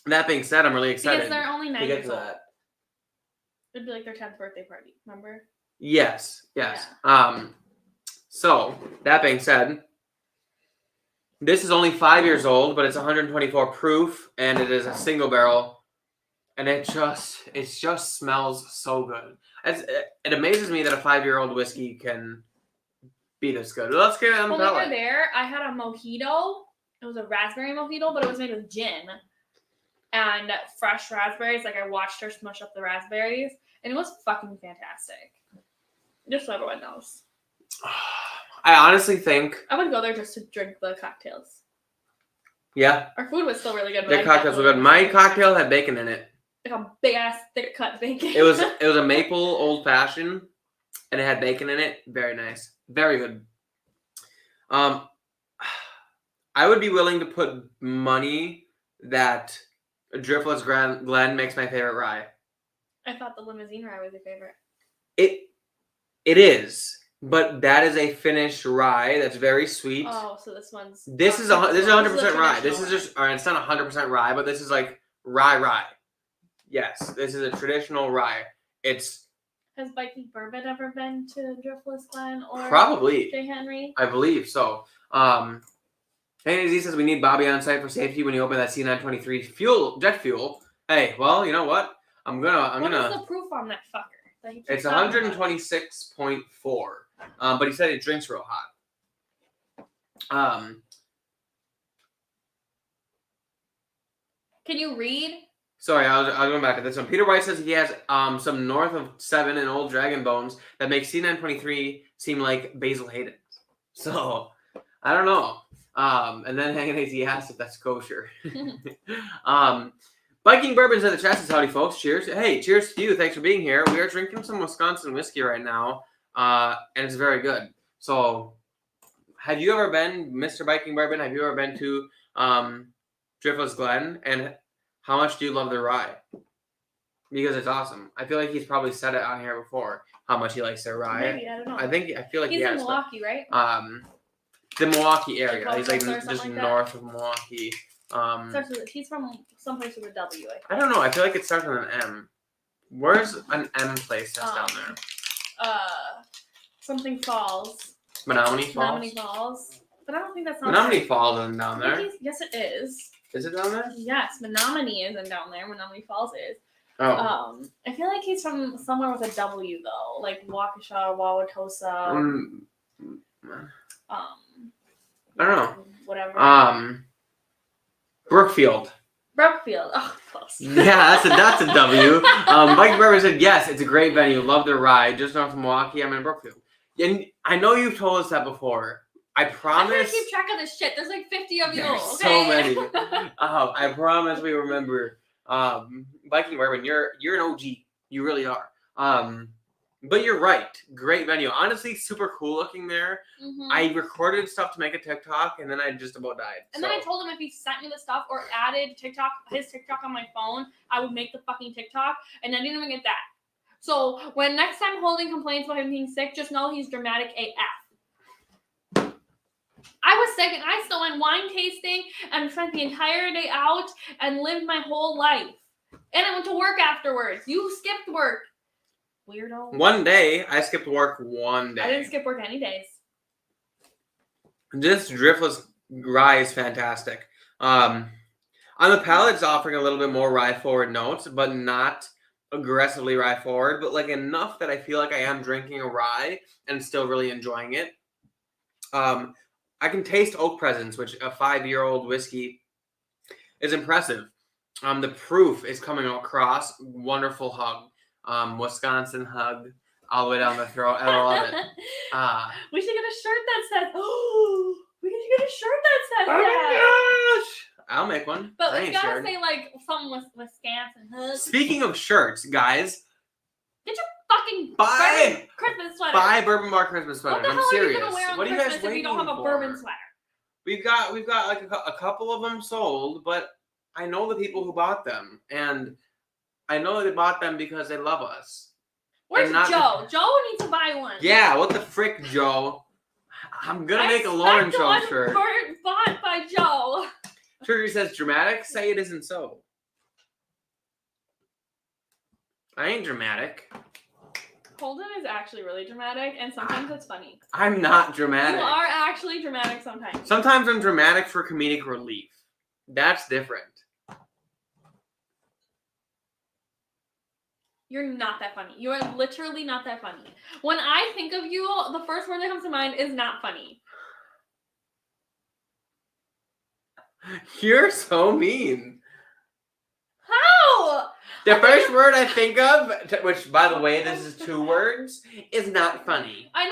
that being said, I'm really excited Because they're only 9 to get years to old. that. It'd be like their 10th birthday party, remember? Yes. So, that being said, this is only 5 years old, but it's 124 proof, and it is a single barrel, and it just smells so good. It amazes me that a 5-year-old whiskey can be this good. Let's get it on the Well, palate. over there, I had a mojito. It was a raspberry mojito, but it was made with gin and fresh raspberries. Like, I watched her smush up the raspberries, and it was fucking fantastic. Just so everyone knows. I honestly think... I would go there just to drink the cocktails. Yeah. Our food was still really good. The cocktails were good. My cocktail had bacon in it. Like a big-ass, thick-cut bacon. It was a maple old-fashioned, and it had bacon in it. Very nice. Very good. I would be willing to put money that Driftless Glen makes my favorite rye. I thought the limousine rye was your favorite. It is, but that is a finished rye that's very sweet. Oh, so this one's... This is 100% rye. This is just, or it's not 100% rye, but this is like rye. Yes, this is a traditional rye. Has Viking Bourbon ever been to Driftless Glen or probably J. Henry? I believe so. Hey, says we need Bobby on site for safety when you open that C923 jet fuel. Hey, well, you know what? What is the proof on that fucker? It's 126.4. But he said it drinks real hot. Can you read? Sorry, I was going back to this one. Peter White says he has some north of 7 in old dragon bones that makes C923 seem like Basil Hayden's. So, I don't know. And then he asked if that's kosher. Viking Bourbon's in the chat says, howdy folks, cheers. Hey, cheers to you, thanks for being here. We are drinking some Wisconsin whiskey right now, and it's very good. So, have you ever been, Mr. Viking Bourbon, have you ever been to Driftless Glen, and how much do you love the rye? Because it's awesome. I feel like he's probably said it on here before, how much he likes their rye. Maybe, I don't know. I feel like he's he in has. Milwaukee, right? The Milwaukee area. He's like Tulsa or just something like north of Milwaukee. He's from someplace with a W. I don't know. I feel like it starts with an M. Where's an M place that's down there? Something Falls. Menominee Falls. Menominee Falls. But I don't think that's not Menominee Falls isn't down there. Yes, it is. Is it down there? Yes, Menominee isn't down there. Menominee Falls is. Oh. I feel like he's from somewhere with a W though, like Waukesha, Wauwatosa. I don't know. Whatever. Brookfield. Brookfield. Oh, close. Yeah, that's a W. Viking Bourbon said yes, it's a great venue. Love the ride. Just north of Milwaukee. I'm in Brookfield. And I know you've told us that before. I promise. I gotta keep track of this shit. There's like 50 of you. There's Okay? so many. I promise we remember. Viking Bourbon, you're an OG. You really are. But you're right. Great venue. Honestly, super cool looking there. Mm-hmm. I recorded stuff to make a TikTok, and then I just about died. And then I told him if he sent me the stuff or added his TikTok on my phone, I would make the fucking TikTok, and I didn't even get that. So when next time Holding complains about him being sick, just know he's dramatic AF. I was sick, and I still went wine tasting and spent the entire day out and lived my whole life. And I went to work afterwards. You skipped work. Weirdo. One day, I skipped work one day. I didn't skip work any days. This Driftless rye is fantastic. On the palate, it's offering a little bit more rye forward notes, but not aggressively rye forward, but like enough that I feel like I am drinking a rye and still really enjoying it. I can taste oak presence, which a 5-year-old whiskey is impressive. The proof is coming across. Wonderful hug. Wisconsin hug all the way down the throat. I love it. We should get a shirt that says, oh, we should get a shirt that says Oh that. my gosh! I'll make one. But I we ain't gotta scared. say like something with Wisconsin hug. Speaking of shirts, guys, Get your fucking buy Christmas sweater. Bourbon Bar Christmas sweaters. What the I'm hell serious. are you gonna wear on What are you Christmas guys if you don't have a waiting bourbon for? sweater? We've got like a couple of them sold, but I know the people who bought them, and I know they bought them because they love us. Where's not- Joe? Joe needs to buy one. Yeah, what the frick, Joe? I'm gonna make a Lauren Show shirt. Bought by Joe. Trigger says dramatic. Say it isn't so. I ain't dramatic. Holden is actually really dramatic, and sometimes it's funny. I'm not dramatic. You are actually dramatic sometimes. Sometimes I'm dramatic for comedic relief. That's different. You're not that funny. You are literally not that funny. When I think of you, the first word that comes to mind is not funny. You're so mean. How? The first word I think of, which by the way, this is 2 words, is not funny. I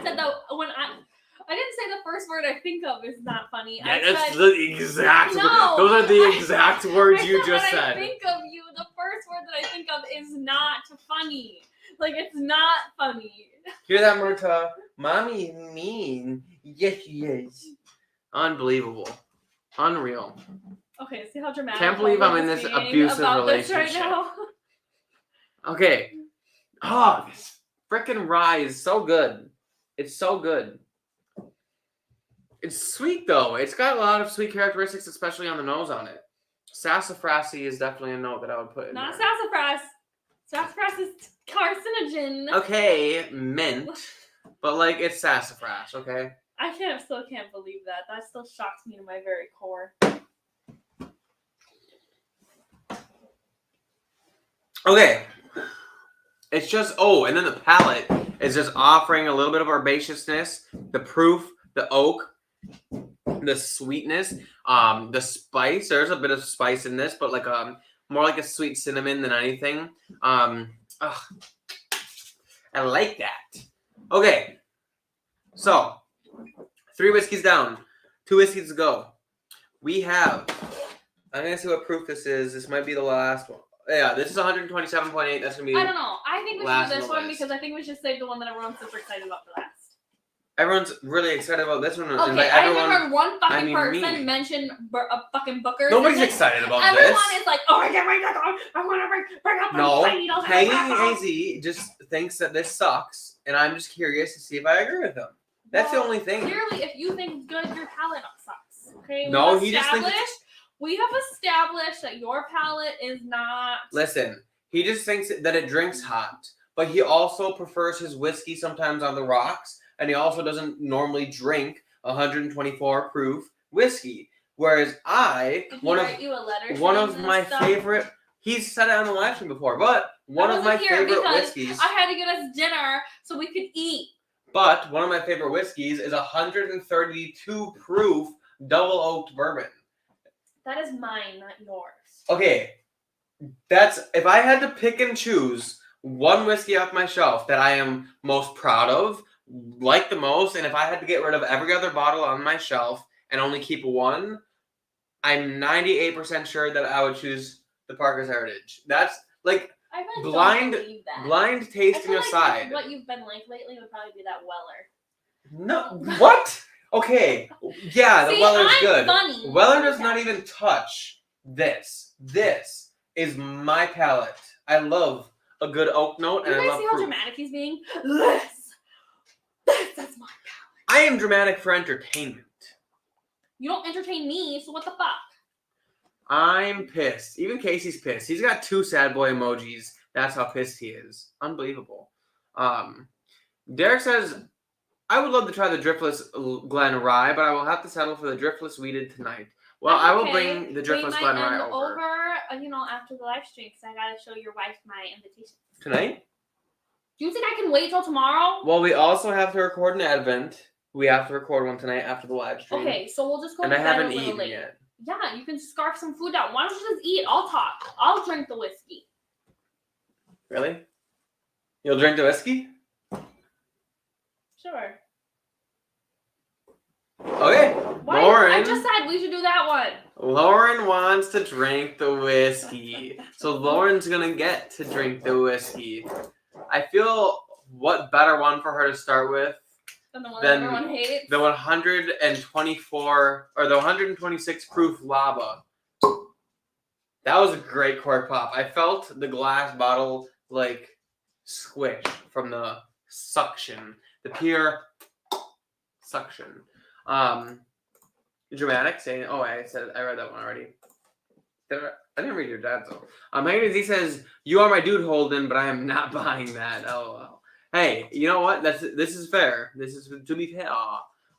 said that when I didn't say the first word I think of is not funny. Yeah, I that's said, the exact. No, those are the exact words I you said just when said. I think of you, the first word that I think of is not funny. Like, it's not funny. Hear that, Murta? Mommy is mean. Yes, she is. Unbelievable. Unreal. Okay, see how dramatic. Can't believe I'm in Holden is this being abusive about this relationship. right now. Okay. Oh, this freaking rye is so good. It's so good. It's sweet though. It's got a lot of sweet characteristics, especially on the nose on it. Sassafrasy is definitely a note that I would put in Not there. sassafras. Sassafras is carcinogen. Okay, mint. But like it's sassafras, okay? I still can't believe that. That still shocks me to my very core. Okay. It's just and then the palate is just offering a little bit of herbaceousness, the proof, the oak, the sweetness, the spice. There's a bit of spice in this, but like more like a sweet cinnamon than anything. I like that. Okay. So 3 whiskeys down, 2 whiskeys to go. We have. I'm gonna see what proof this is. This might be the last one. Yeah, this is 127.8. That's gonna be. I don't know. I think we should last do on this the one list. because I think we should save the one that everyone's super excited about for last. Everyone's really excited about this one. Okay, Invite I everyone. haven't heard one fucking me. person mention a fucking Booker. Nobody's excited about Everyone this. is like, oh, I can't wait to go. I want to bring up No, my pine needles. Hanging AZ just thinks that this sucks, and I'm just curious to see if I agree with him. That's the only thing. Clearly, if you think it's good, your palate sucks. Okay. No, he just thinks. We have established that your palate is not. Listen, he just thinks that it drinks hot, but he also prefers his whiskey sometimes on the rocks, and he also doesn't normally drink 124 proof whiskey. Whereas Did he write you a letter? one saying of this my stuff? favorite. He's said it on the live stream before, but one of my favorite whiskeys. I had to get us dinner so we could eat. But one of my favorite whiskeys is 132 proof double oaked bourbon. That is mine, not yours. Okay, that's if I had to pick and choose one whiskey off my shelf that I am most proud of, like the most, and if I had to get rid of every other bottle on my shelf and only keep one, I'm 98% sure that I would choose the Parker's Heritage. That's like I really blind- don't believe that. blind I tasting feel like aside. what you've been like lately would probably be that Weller. No, what? Okay, yeah, the See, Weller's I'm good. funny. Weller does not even touch this. This is my palate. I love a good oak note, You and I guys love see how proof. dramatic he's being? That's my palate. I am dramatic for entertainment. You don't entertain me, so what the fuck? I'm pissed. Even Casey's pissed. He's got 2 sad boy emojis. That's how pissed he is. Unbelievable. Derek says, I would love to try the driftless Glen Rye, but I will have to settle for the driftless weeded tonight. Well, I will bring the driftless Glen Rye over. After the live stream, because I gotta show your wife my invitation. Tonight? Do you think I can wait till tomorrow? Well, we also have to record an Advent. We have to record one tonight after the live stream. Okay, so we'll just go And to I bed a haven't little eaten late. yet. Yeah, you can scarf some food down. Why don't you just eat? I'll talk. I'll drink the whiskey. Really? You'll drink the whiskey? Sure. Okay. Why? Lauren. I just said we should do that one. Lauren wants to drink the whiskey. So Lauren's gonna get to drink the whiskey. I feel what better one for her to start with And the one than that everyone hates. the 124 or the 126 proof lava. That was a great cork pop. I felt the glass bottle like squish from the suction, the pure suction. Dramatic saying, oh, I read that one already. I didn't read your dad's though. Megan Z says, "You are my dude, Holden, but I am not buying that." LOL. Hey, you know what? This is fair. This is to be fair.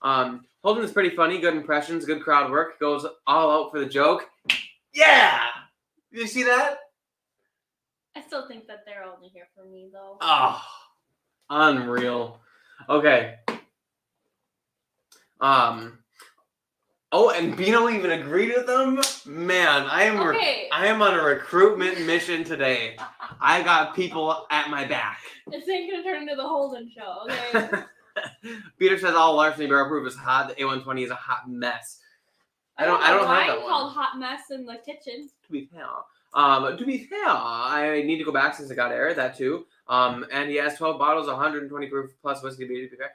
Holden is pretty funny, good impressions, good crowd work, goes all out for the joke. Yeah. You see that? I still think that they're only here for me though. Oh, unreal. Okay. Oh, and Bino even agreed with them? Man, I am on a recruitment mission today. I got people at my back. This ain't gonna turn into the Holden show, okay? Peter says all larceny barrel proof is hot. The A120 is a hot mess. I don't have that one. Called hot mess in the kitchen. To be fair, I need to go back since I got air. That too. And he has 12 bottles, 120 proof plus whiskey. To be fair.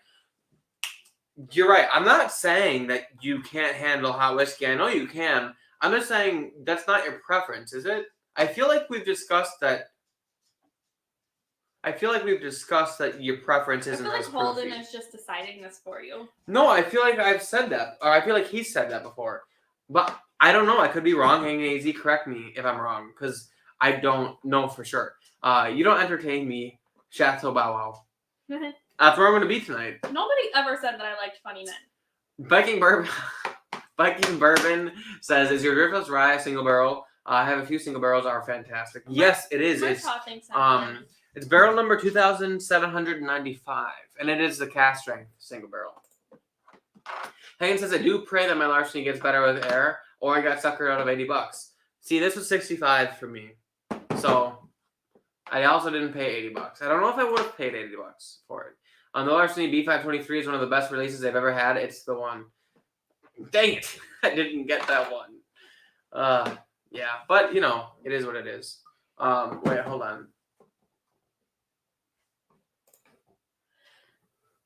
You're right. I'm not saying that you can't handle hot whiskey. I know you can. I'm just saying that's not your preference, is it? I feel like we've discussed that. Your preference isn't. I feel like Holden is just deciding this for you. No, I feel like I've said that, or I feel like he's said that before. But I don't know. I could be wrong. Hanging AZ, correct me if I'm wrong, because I don't know for sure. You don't entertain me, Chateau Bow Wow. That's where I'm going to be tonight. Nobody ever said that I liked funny men. Viking Bourbon says, "Is your Driftless Rye a single barrel? I have a few single barrels. Are fantastic." Yes, it is. It's barrel number 2,795, and it is the cast strength single barrel. Hagen says, "I do pray that my larceny gets better with air, or I got suckered out of $80. See, this was 65 for me, so I also didn't pay $80. I don't know if I would have paid $80 for it. The larceny B523 is one of the best releases they've ever had. It's the one. Dang it, I didn't get that one. Yeah, but you know, it is what it is. Wait, hold on.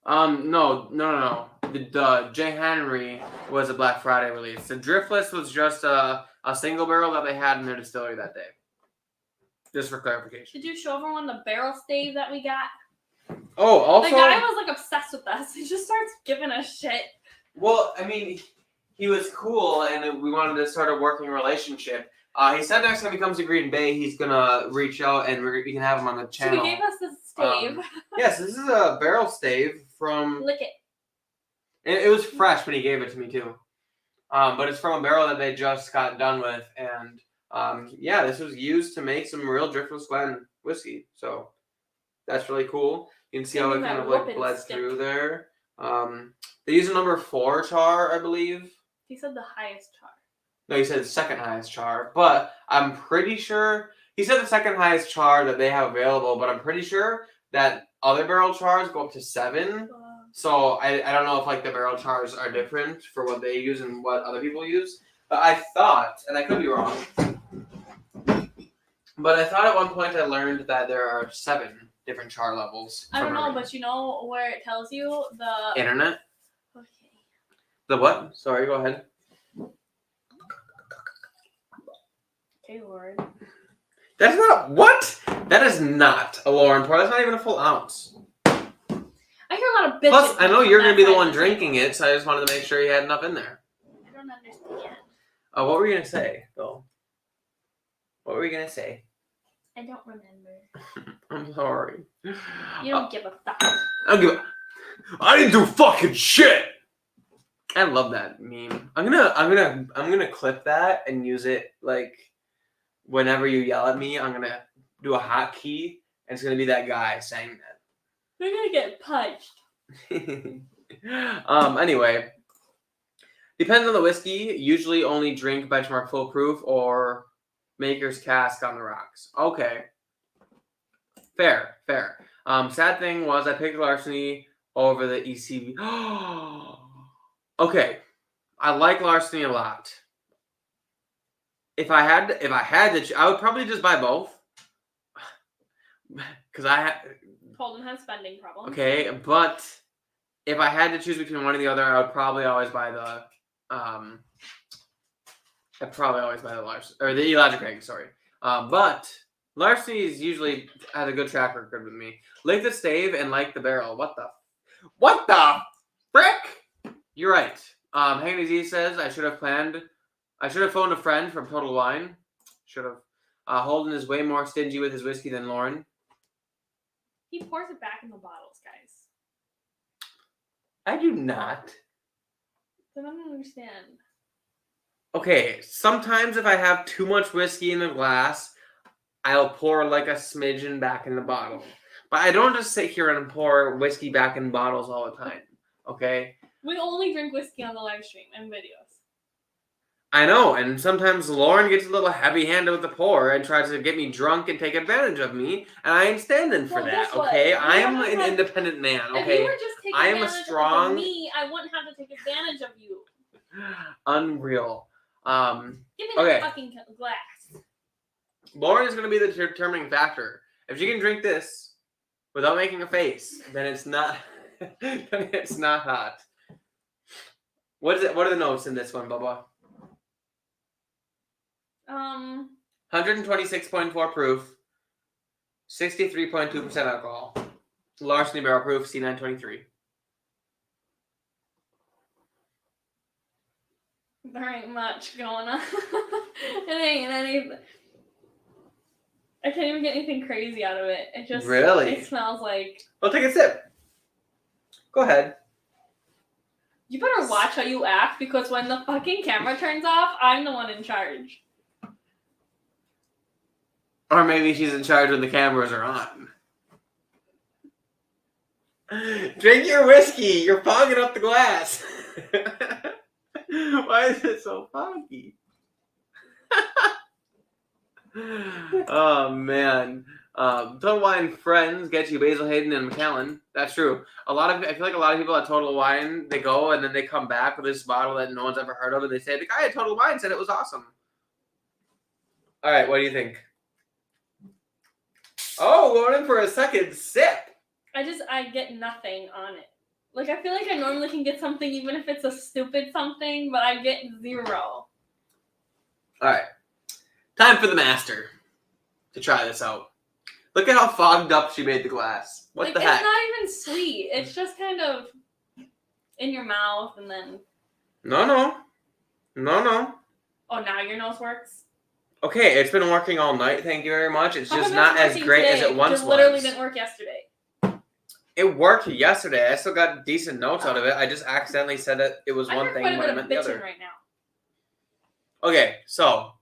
No. The J. Henry was a Black Friday release. The Driftless was just a single barrel that they had in their distillery that day. Just for clarification. Did you show everyone the barrel stave that we got? Oh, also... The guy was, like, obsessed with us. He just starts giving us shit. Well, I mean, he was cool, and we wanted to start a working relationship. He said next time he comes to Green Bay, he's going to reach out, and we can have him on the channel. So he gave us this stave. Yes, this is a barrel stave from... Lick it. It was fresh when he gave it to me, too. But it's from a barrel that they just got done with, and... yeah, this was used to make some real Driftless Glen whiskey, so that's really cool. You can see how it kind of like bled through there. They use a number 4 char, I believe. He said the highest char. No, he said the second highest char, but I'm pretty sure he said the second highest char that they have available, but I'm pretty sure that other barrel chars go up to 7. So I don't know if like the barrel chars are different for what they use and what other people use, but I thought, and I could be wrong. But I thought at one point I learned that there are 7 different char levels. I don't know, but you know where it tells you? The... Internet? Okay. The what? Sorry, go ahead. Okay, Lord. That's not... What? That is not a Lauren pour. That's not even a full ounce. I hear a lot of bitches. Plus, I know you're going to be the one drinking it, so I just wanted to make sure you had enough in there. I don't understand. What were you going to say, though? What were you going to say? I don't remember. I'm sorry. You don't give a fuck. I didn't do fucking shit. I love that meme. I'm gonna clip that and use it like whenever you yell at me. I'm gonna do a hotkey and it's gonna be that guy saying that. You're gonna get punched. Anyway, depends on the whiskey. Usually only drink benchmark full proof or maker's cask on the rocks. Okay. Fair. Sad thing was I picked Larceny over the ECV. Okay. I like Larceny a lot. If I had to, I would probably just buy both. Because Holden has spending problems. Okay, but if I had to choose between one or the other, I would probably always buy the Larceny or the Elijah Craig. Sorry, but Larceny is usually has a good track record with me. Lick the stave and like the barrel. What the frick? You're right. Haney Z says I should have phoned a friend from Total Wine. Should have. Holden is way more stingy with his whiskey than Lauren. He pours it back in the bottles, guys. I do not. I don't understand. Okay, sometimes if I have too much whiskey in the glass, I'll pour like a smidgen back in the bottle. But I don't just sit here and pour whiskey back in bottles all the time. Okay? We only drink whiskey on the live stream and videos. I know, and sometimes Lauren gets a little heavy-handed with the pour and tries to get me drunk and take advantage of me, and I ain't standing for that, okay? I am an independent man, okay? If you were just taking advantage of me, I wouldn't have to take advantage of you. Unreal. Give me that fucking glass. Lauren is going to be the determining factor. If she can drink this without making a face, then it's not hot. What is it? What are the notes in this one, Bubba? 126.4 proof, 63.2% alcohol. Larceny barrel proof, C923. There ain't much going on. It ain't anything. I can't even get anything crazy out of it. It just really. It smells like. Well, take a sip. Go ahead. You better watch how you act because when the fucking camera turns off, I'm the one in charge. Or maybe she's in charge when the cameras are on. Drink your whiskey. You're fogging up the glass. Why is it so foggy? Oh, man. Total Wine friends get you Basil Hayden and McAllen. That's true. I feel like a lot of people at Total Wine, they go and then they come back with this bottle that no one's ever heard of, and they say, the guy at Total Wine said it was awesome. All right, what do you think? Oh, going in for a second sip. I get nothing on it. Like, I feel like I normally can get something even if it's a stupid something, but I get 0. All right. Time for the master to try this out. Look at how fogged up she made the glass. What the heck? It's not even sweet. It's just kind of in your mouth and then... No. Oh, now your nose works? Okay, it's been working all night, thank you very much. It's just not as great as it once was. It literally didn't work yesterday. It worked yesterday. I still got decent notes out of it. I just accidentally said that it was one thing when I meant the other. Right now. Okay, so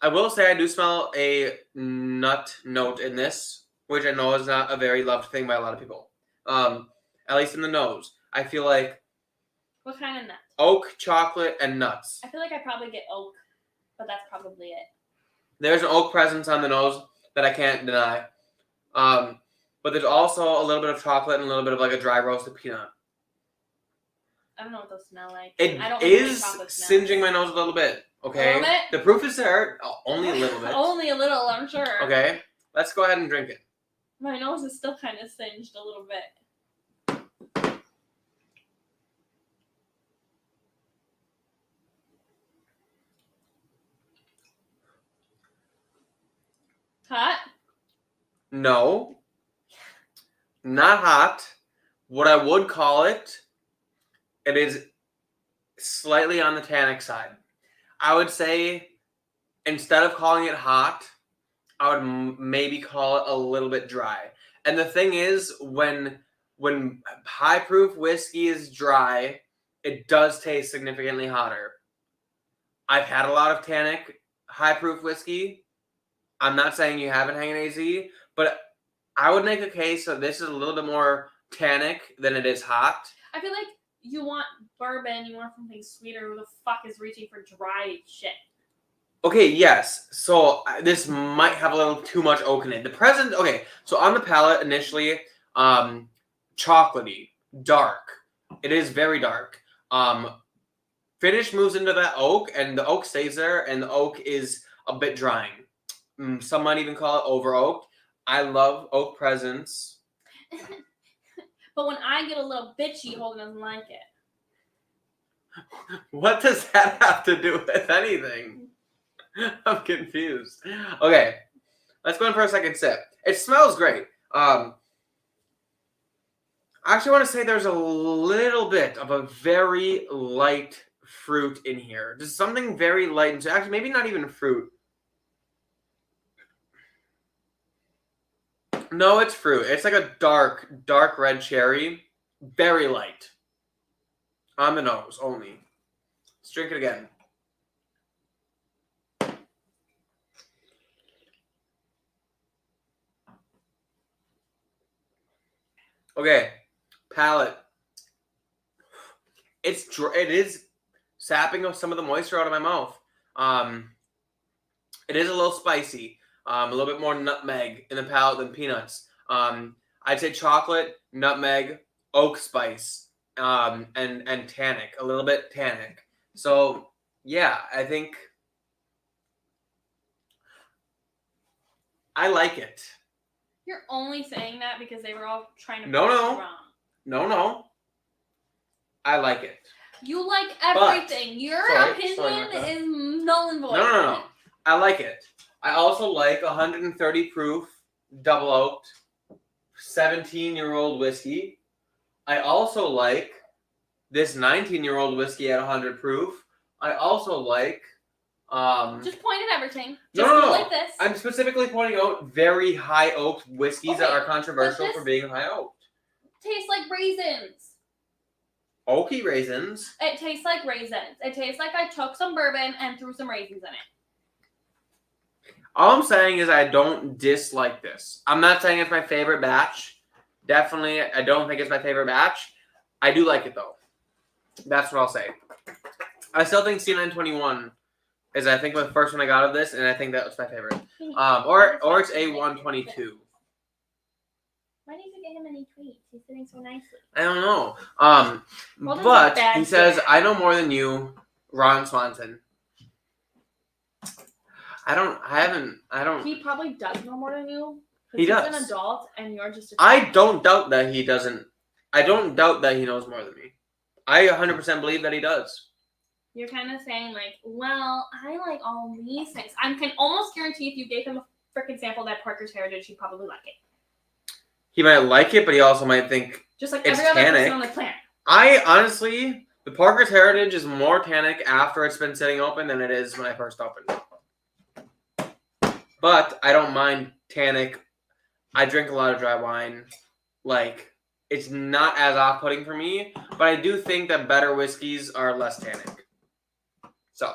I will say I do smell a nut note in this, which I know is not a very loved thing by a lot of people. At least in the nose. I feel like... What kind of nut? Oak, chocolate, and nuts. I feel like I probably get oak, but that's probably it. There's an oak presence on the nose that I can't deny. But there's also a little bit of chocolate and a little bit of like a dry roasted peanut. I don't know what those smell like. It I don't is singeing my nose a little bit. Okay. A little bit? The proof is there. Only a little bit. Only a little, I'm sure. Okay. Let's go ahead and drink it. My nose is still kind of singed a little bit. Hot? No. Not hot. What I would call it, it is slightly on the tannic side. I would say instead of calling it hot, I would maybe call it a little bit dry. And the thing is, when high proof whiskey is dry, it does taste significantly hotter. I've had a lot of tannic high proof whiskey. I'm not saying you haven't hanging AZ, but I would make a case that this is a little bit more tannic than it is hot. I feel like you want bourbon, you want something sweeter. Who the fuck is reaching for dry shit? Okay, yes. So this might have a little too much oak in it. The present, okay. So on the palate initially, chocolatey, dark. It is very dark. Finish moves into that oak, and the oak stays there, and the oak is a bit drying. Some might even call it over oaked. I love oak presence. But when I get a little bitchy, Holden doesn't like it. What does that have to do with anything? I'm confused. Okay, let's go in for a second sip. It smells great. I actually want to say there's a little bit of a very light fruit in here. Just something very light. And actually, maybe not even fruit. No, it's fruit. It's like a dark red cherry. Very light. On the nose only. Let's drink it again. Okay, palate. It is sapping some of the moisture out of my mouth. It is a little spicy. A little bit more nutmeg in the palate than peanuts. I'd say chocolate, nutmeg, oak spice, and tannic, a little bit tannic. So yeah, I think I like it. You're only saying that because they were all trying to No. push you wrong. No. I like it. You like everything. Your opinion is null and void. No. I like it. I also like 130 proof, double oaked, 17-year-old whiskey. I also like this 19-year-old whiskey at 100 proof. I also like. Just point at everything. No. Like this. I'm specifically pointing out very high oaked whiskeys that are controversial for being high oaked. Tastes like raisins. Oaky raisins. It tastes like raisins. It tastes like I took some bourbon and threw some raisins in it. All I'm saying is I don't dislike this. I'm not saying it's my favorite batch. Definitely, I don't think it's my favorite batch. I do like it, though. That's what I'll say. I still think C921 is, I think, the first one I got of this, and I think that was my favorite. Or it's A122. Why did you get him any tweets? He's sitting so nicely. I don't know. Well, but he says, I know more than you, Ron Swanson. I don't. He probably does know more than you. He does. He's an adult, and you're just a child. I don't doubt that he doesn't. I don't doubt that he knows more than me. I 100% believe that he does. You're kind of saying, like, well, I like all these things. I can almost guarantee if you gave him a freaking sample of that Parker's Heritage, he'd probably like it. He might like it, but he also might think just like it's every other tannic. person on the planet. I honestly, the Parker's Heritage is more tannic after it's been sitting open than it is when I first opened it. But I don't mind tannic. I drink a lot of dry wine. Like, it's not as off-putting for me, but I do think that better whiskeys are less tannic. So,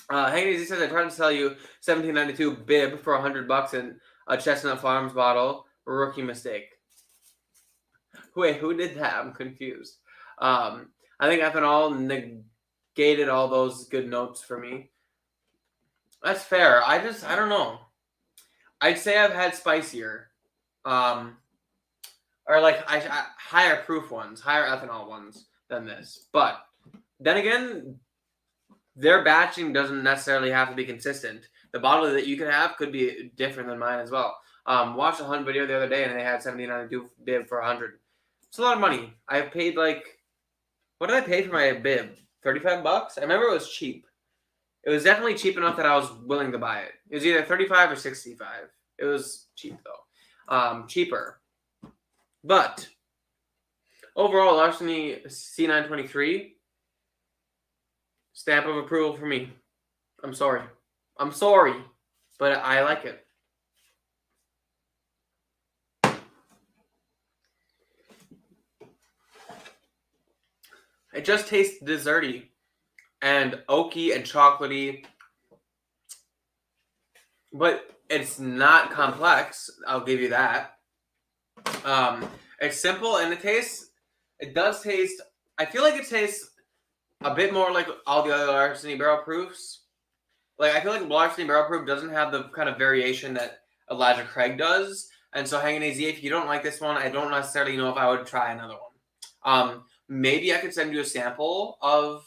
Hank says, I tried to sell you 1792 bib for $100 in a Chestnut Farms bottle. Rookie mistake. Wait, who did that? I'm confused. I think ethanol negated all those good notes for me. That's fair. I don't know. I'd say I've had spicier. Or like higher proof ones, higher ethanol ones than this. But then again, their batching doesn't necessarily have to be consistent. The bottle that you can have could be different than mine as well. Watched a Hunt video the other day and they had 1792 bib for 100. It's a lot of money. I paid what did I pay for my bib? $35? I remember it was cheap. It was definitely cheap enough that I was willing to buy it. It was either 35 or 65. It was cheap though. Cheaper. But overall, Larceny C923, stamp of approval for me. I'm sorry, but I like it. It just tastes desserty and oaky and chocolatey, but it's not complex. I'll give you that. It's simple and it tastes It does taste. I feel like it tastes a bit more like all the other Larceny Barrel Proofs. Like I feel like Larceny Barrel Proof doesn't have the kind of variation that Elijah Craig does, and so Hanging AZ, if you don't like this one, I don't necessarily know if I would try another one. Maybe I could send you a sample of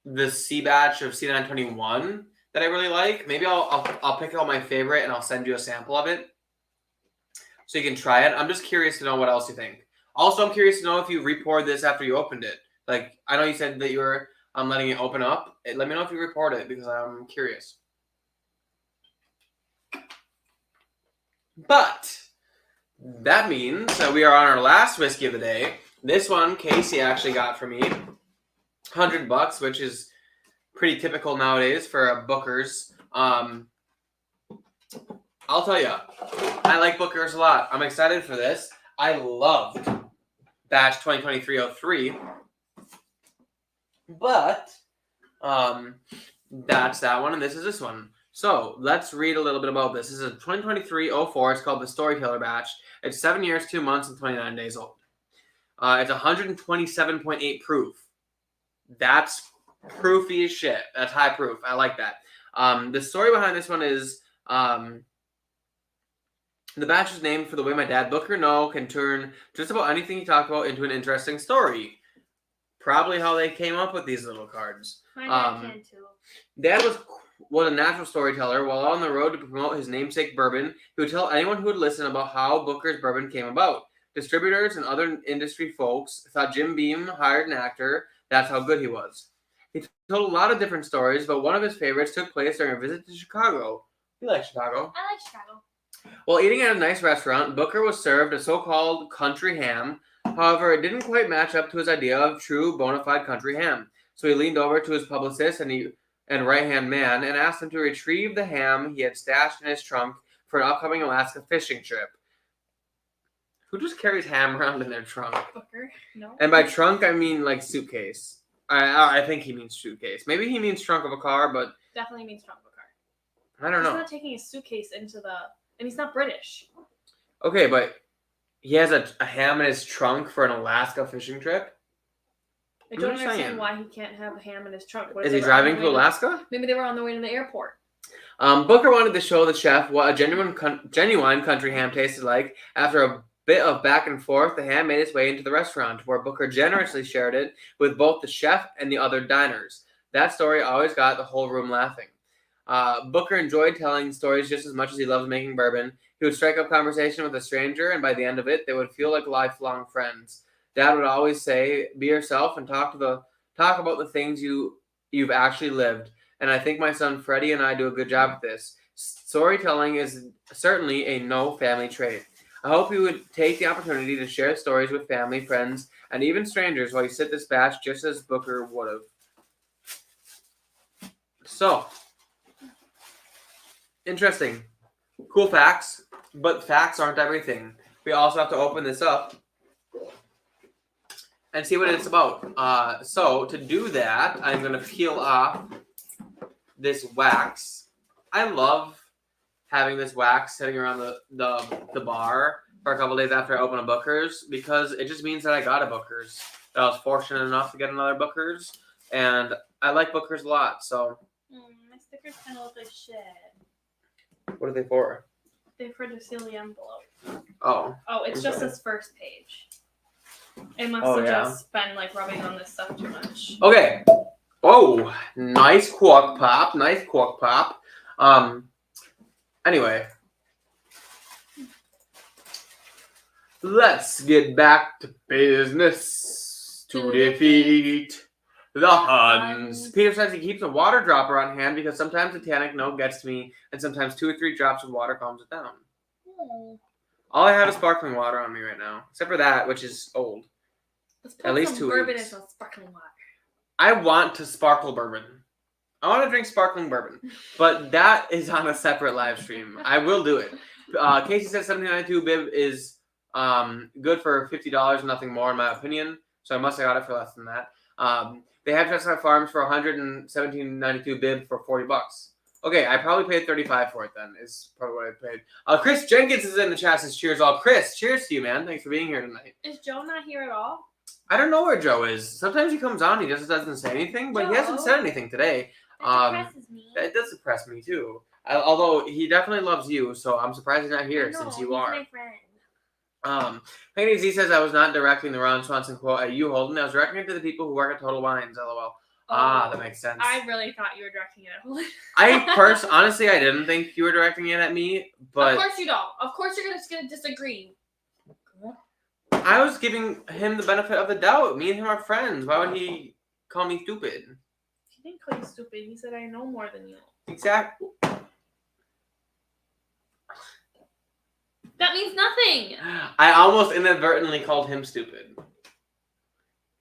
the C batch of C921 that I really like. Maybe I'll pick out my favorite and I'll send you a sample of it so you can try it. I'm just curious to know what else you think. Also, I'm curious to know if you re-poured this after you opened it. Like, I know you said that you were letting it open up. Let me know if you re-poured it because I'm curious. But that means that we are on our last whiskey of the day. This one, Casey actually got for me. $100, which is pretty typical nowadays for a Booker's. I'll tell you, I like Booker's a lot. I'm excited for this. I loved batch 2023-03, but that's that one, and this is this one. So let's read a little bit about this. This is a 2023-04. It's called the Storyteller batch. It's 7 years, 2 months, and 29 days old. It's 127.8 proof. That's proofy as shit. That's high proof. I like that. The story behind this one is the batch was named for the way my dad, Booker No, can turn just about anything he talked about into an interesting story. Probably how they came up with these little cards. My dad can too. Dad was a natural storyteller. While on the road to promote his namesake bourbon, he would tell anyone who would listen about how Booker's bourbon came about. Distributors and other industry folks thought Jim Beam hired an actor. That's how good he was. He told a lot of different stories, but one of his favorites took place during a visit to Chicago. You like Chicago? I like Chicago. While eating at a nice restaurant, Booker was served a so-called country ham. However, it didn't quite match up to his idea of true bona fide country ham. So he leaned over to his publicist and right-hand man and asked him to retrieve the ham he had stashed in his trunk for an upcoming Alaska fishing trip. Who just carries ham around in their trunk? Booker, no. And by trunk, I mean like suitcase. I think he means suitcase. Maybe he means trunk of a car, but Definitely means trunk of a car. I don't know. He's not taking his suitcase into the... And he's not British. Okay, but he has a ham in his trunk for an Alaska fishing trip? I don't understand why he can't have a ham in his trunk. Is he driving to Alaska? Maybe they were on the way to the airport. Booker wanted to show the chef what a genuine country ham tasted like. After a bit of back and forth, the ham made its way into the restaurant, where Booker generously shared it with both the chef and the other diners. That story always got the whole room laughing. Booker enjoyed telling stories just as much as he loved making bourbon. He would strike up conversation with a stranger, and by the end of it, they would feel like lifelong friends. Dad would always say, "Be yourself and talk about the things you've actually lived." And I think my son Freddie and I do a good job at this. Storytelling is certainly a no family trait. I hope you would take the opportunity to share stories with family, friends, and even strangers while you sit this batch, just as Booker would have. So, interesting. Cool facts, but facts aren't everything. We also have to open this up and see what it's about. So, to do that, I'm going to peel off this wax. I love having this wax sitting around the bar for a couple days after I open a Booker's, because it just means that I got a Booker's. That I was fortunate enough to get another Booker's, and I like Booker's a lot, so. My stickers kind of look like shit. What are they for? They're for to seal the envelope. Oh. Oh, it's just this first page. It must have just been like rubbing on this stuff too much. Okay. Oh, nice cork pop. Nice cork pop. Anyway. Let's get back to business to defeat the Huns. Peter says he keeps a water dropper on hand because sometimes the tannic note gets to me and sometimes 2 or 3 drops of water calms it down. All I have is sparkling water on me right now. Except for that, which is old. At least 2 bourbon weeks. Is sparkling water. I want to sparkle bourbon. I want to drink sparkling bourbon. But that is on a separate live stream. I will do it. Casey says 1792 bib is good for $50, nothing more in my opinion. So I must have got it for less than that. They have Chestnut Farms for $117.92 bib for $40. Okay, I probably paid $35 for it then. Is probably what I paid. Chris Jenkins is in the chat. Says cheers all. Chris, cheers to you, man. Thanks for being here tonight. Is Joe not here at all? I don't know where Joe is. Sometimes he comes on, he just doesn't say anything, but he hasn't said anything today. That depresses me. That does depress me too. Although he definitely loves you, so I'm surprised he's not here I know, since you he's are. my friend. Penny Z says I was not directing the Ron Swanson quote at you, Holden. I was directing it to the people who work at Total Wines. LOL. That makes sense. I really thought you were directing it at Holden. Honestly, I didn't think you were directing it at me, but of course you don't. Of course you're just gonna disagree. I was giving him the benefit of the doubt. Me and him are friends. Why would he call me stupid? He didn't call you stupid. He said I know more than you. Exactly. That means nothing. I almost inadvertently called him stupid.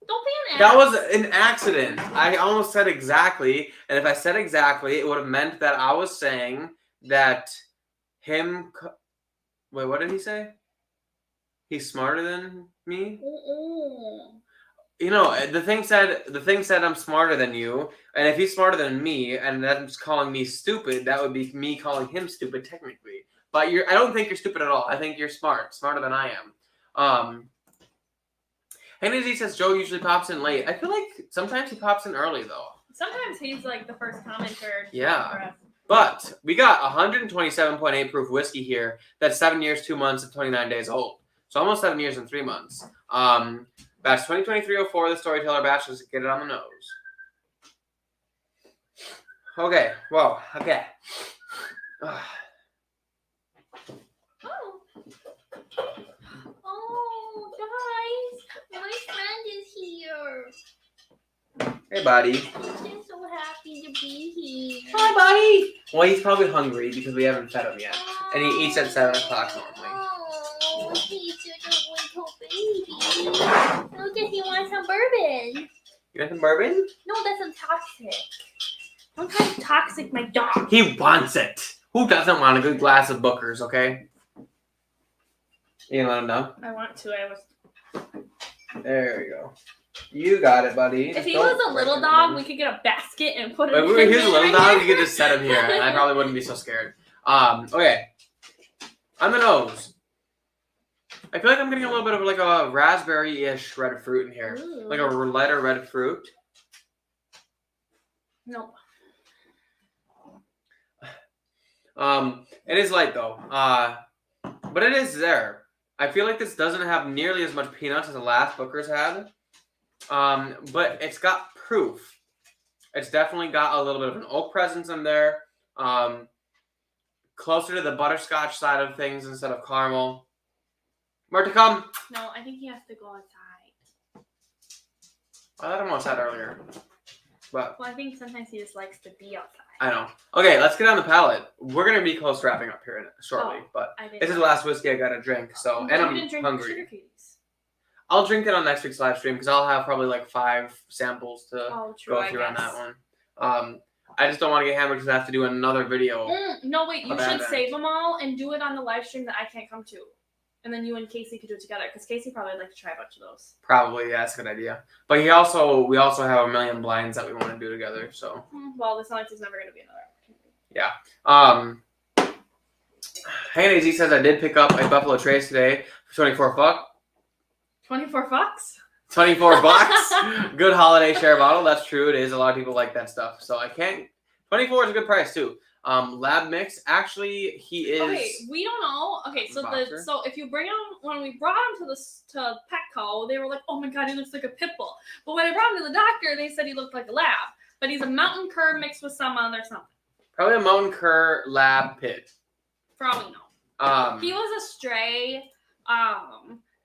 Don't be an ass. That was an accident. I almost said exactly, and if I said exactly, it would have meant that I was saying that him. Wait, what did he say? He's smarter than me. You know, the thing said I'm smarter than you, and if he's smarter than me, and that's calling me stupid, that would be me calling him stupid technically. But I don't think you're stupid at all. I think you're smarter than I am. Henry Z says Joe usually pops in late. I feel like sometimes he pops in early though. Sometimes he's like the first commenter. Yeah. But we got 127.8 proof whiskey here. That's 7 years, 2 months, and 29 days old. So almost 7 years and 3 months. Batch 2023-04, the Storyteller batch. Let's get it on the nose. Okay. Whoa. Okay. Oh, guys, my friend is here. Hey, buddy. I'm so happy to be here. Hi, buddy. Well, he's probably hungry because we haven't fed him yet. And he eats at 7 o'clock normally. Oh, he's such a little baby. Look at he wants some bourbon. You want some bourbon? No, that's toxic. Don't try to toxic my dog. He wants it. Who doesn't want a good glass of Booker's, okay? You can let him know. I want to. There you go. You got it, buddy. If he was a little dog, we could get a basket and put it in. If he was a little dog, we could just set him here, and I probably wouldn't be so scared. Okay. On the nose. I feel like I'm getting a little bit of like a raspberry-ish red fruit in here. Ooh. Like a lighter red fruit. No. It is light though. But it is there. I feel like this doesn't have nearly as much peanuts as the last Booker's had. But it's got proof. It's definitely got a little bit of an oak presence in there. Closer to the butterscotch side of things instead of caramel. More to come. No, I think he has to go outside. I let him outside earlier. But well, I think sometimes he just likes to be outside. I know. Okay, let's get on the palate. We're going to be close to wrapping up here shortly. But this is the last whiskey I got to drink. So, and I'm hungry. I'll drink it on next week's live stream because I'll have probably like 5 samples to go through on that one. I just don't want to get hammered because I have to do another video. No, wait. You should save them all and do it on the live stream that I can't come to. And then you and Casey could do it together because Casey probably would like to try a bunch of those. Probably, yeah, that's a good idea. But we also have a million blinds that we want to do together. So. Well, it's not like there's never going to be another opportunity. Yeah. Hannah Z says I did pick up a Buffalo Trace today for 24 bucks. 24 bucks? 24 bucks. Good holiday share bottle. That's true. It is. A lot of people like that stuff. So I can't. 24 is a good price too. Lab mix. Actually, he is. Okay, we don't know. Okay, so if you bring him when we brought him to Petco, they were like, "Oh my god, he looks like a pit bull." But when I brought him to the doctor, they said he looked like a lab. But he's a mountain cur mixed with some other something. Probably a mountain cur lab pit. For all we know. He was a stray.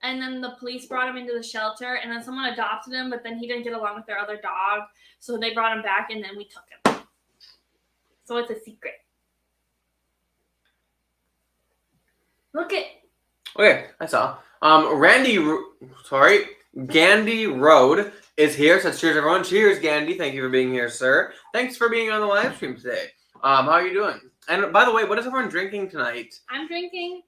And then the police brought him into the shelter, and then someone adopted him, but then he didn't get along with their other dog, so they brought him back, and then we took him. So it's a secret. Look it. Okay, I saw. Gandhi Road is here. Says cheers, everyone. Cheers, Gandhi. Thank you for being here, sir. Thanks for being on the live stream today. How are you doing? And by the way, what is everyone drinking tonight? I'm drinking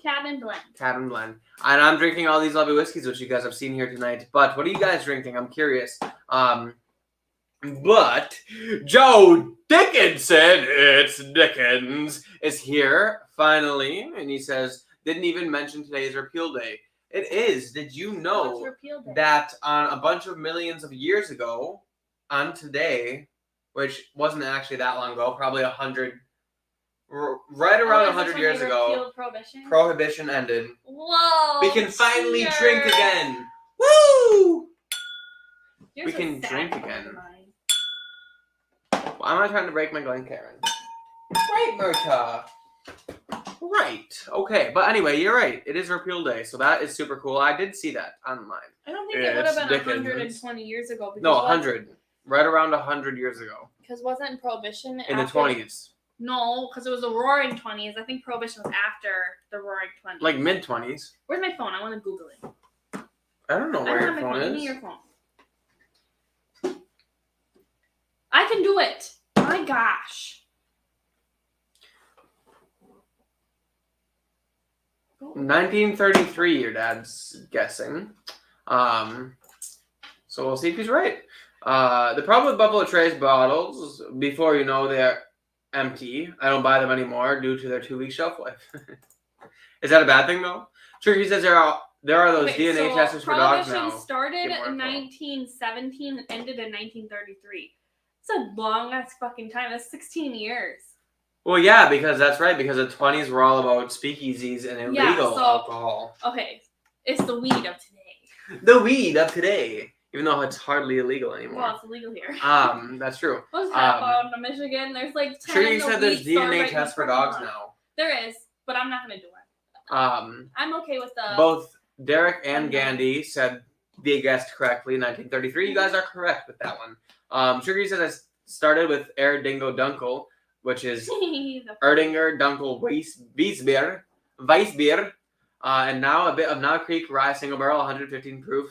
Cabin Blend. Cabin Blend. And I'm drinking all these lovely whiskeys, which you guys have seen here tonight. But what are you guys drinking? I'm curious. But Joe Dickinson, it's Dickens, is here finally, and he says, didn't even mention today's repeal day. It is. Did you know repeal day? that on a bunch of millions of years ago, on today, which wasn't actually that long ago, probably 100, right around 100 years ago, Prohibition ended. Whoa! We can finally cheers. drink again. Woo! Yours We is can sad drink more again. than mine. Why am I trying to break my Glencairn? Right, Murta. Right. Okay. But anyway, you're right. It is Repeal Day, so that is super cool. I did see that online. I don't think it would have been 120 years ago. Because No, 100. Right around 100 years ago. Because wasn't Prohibition in after, the 20s? No, because it was the Roaring 20s. I think Prohibition was after the Roaring 20s. Like mid-20s. Where's my phone? I want to Google it. I don't know where your phone is. Give me your phone. I can do it. My gosh. 1933, your dad's guessing. So we'll see if he's right. The problem with Buffalo Trace bottles, before you know they're empty, I don't buy them anymore due to their 2-week shelf life. Is that a bad thing though? Tricky says there are those DNA testers for dogs now. Prohibition started in 1917 and ended in 1933. It's a long ass fucking time. That's 16 years. Well, yeah, because that's right. Because the 20s were all about speakeasies and illegal alcohol. Okay, it's the weed of today. The weed of today, even though it's hardly illegal anymore. Well, it's illegal here. That's true. What's that about in Michigan? There's like 10 sure, you said there's DNA tests for dogs now. There is, but I'm not gonna do it. I'm okay with the. Both Derek and Gandhi said they guessed correctly. 1933. You guys are correct with that one. Sugar says I started with Dingo Dunkel, which is Erdinger Dunkel Weissbier, and now a bit of Knob Creek Rye Single Barrel 115 proof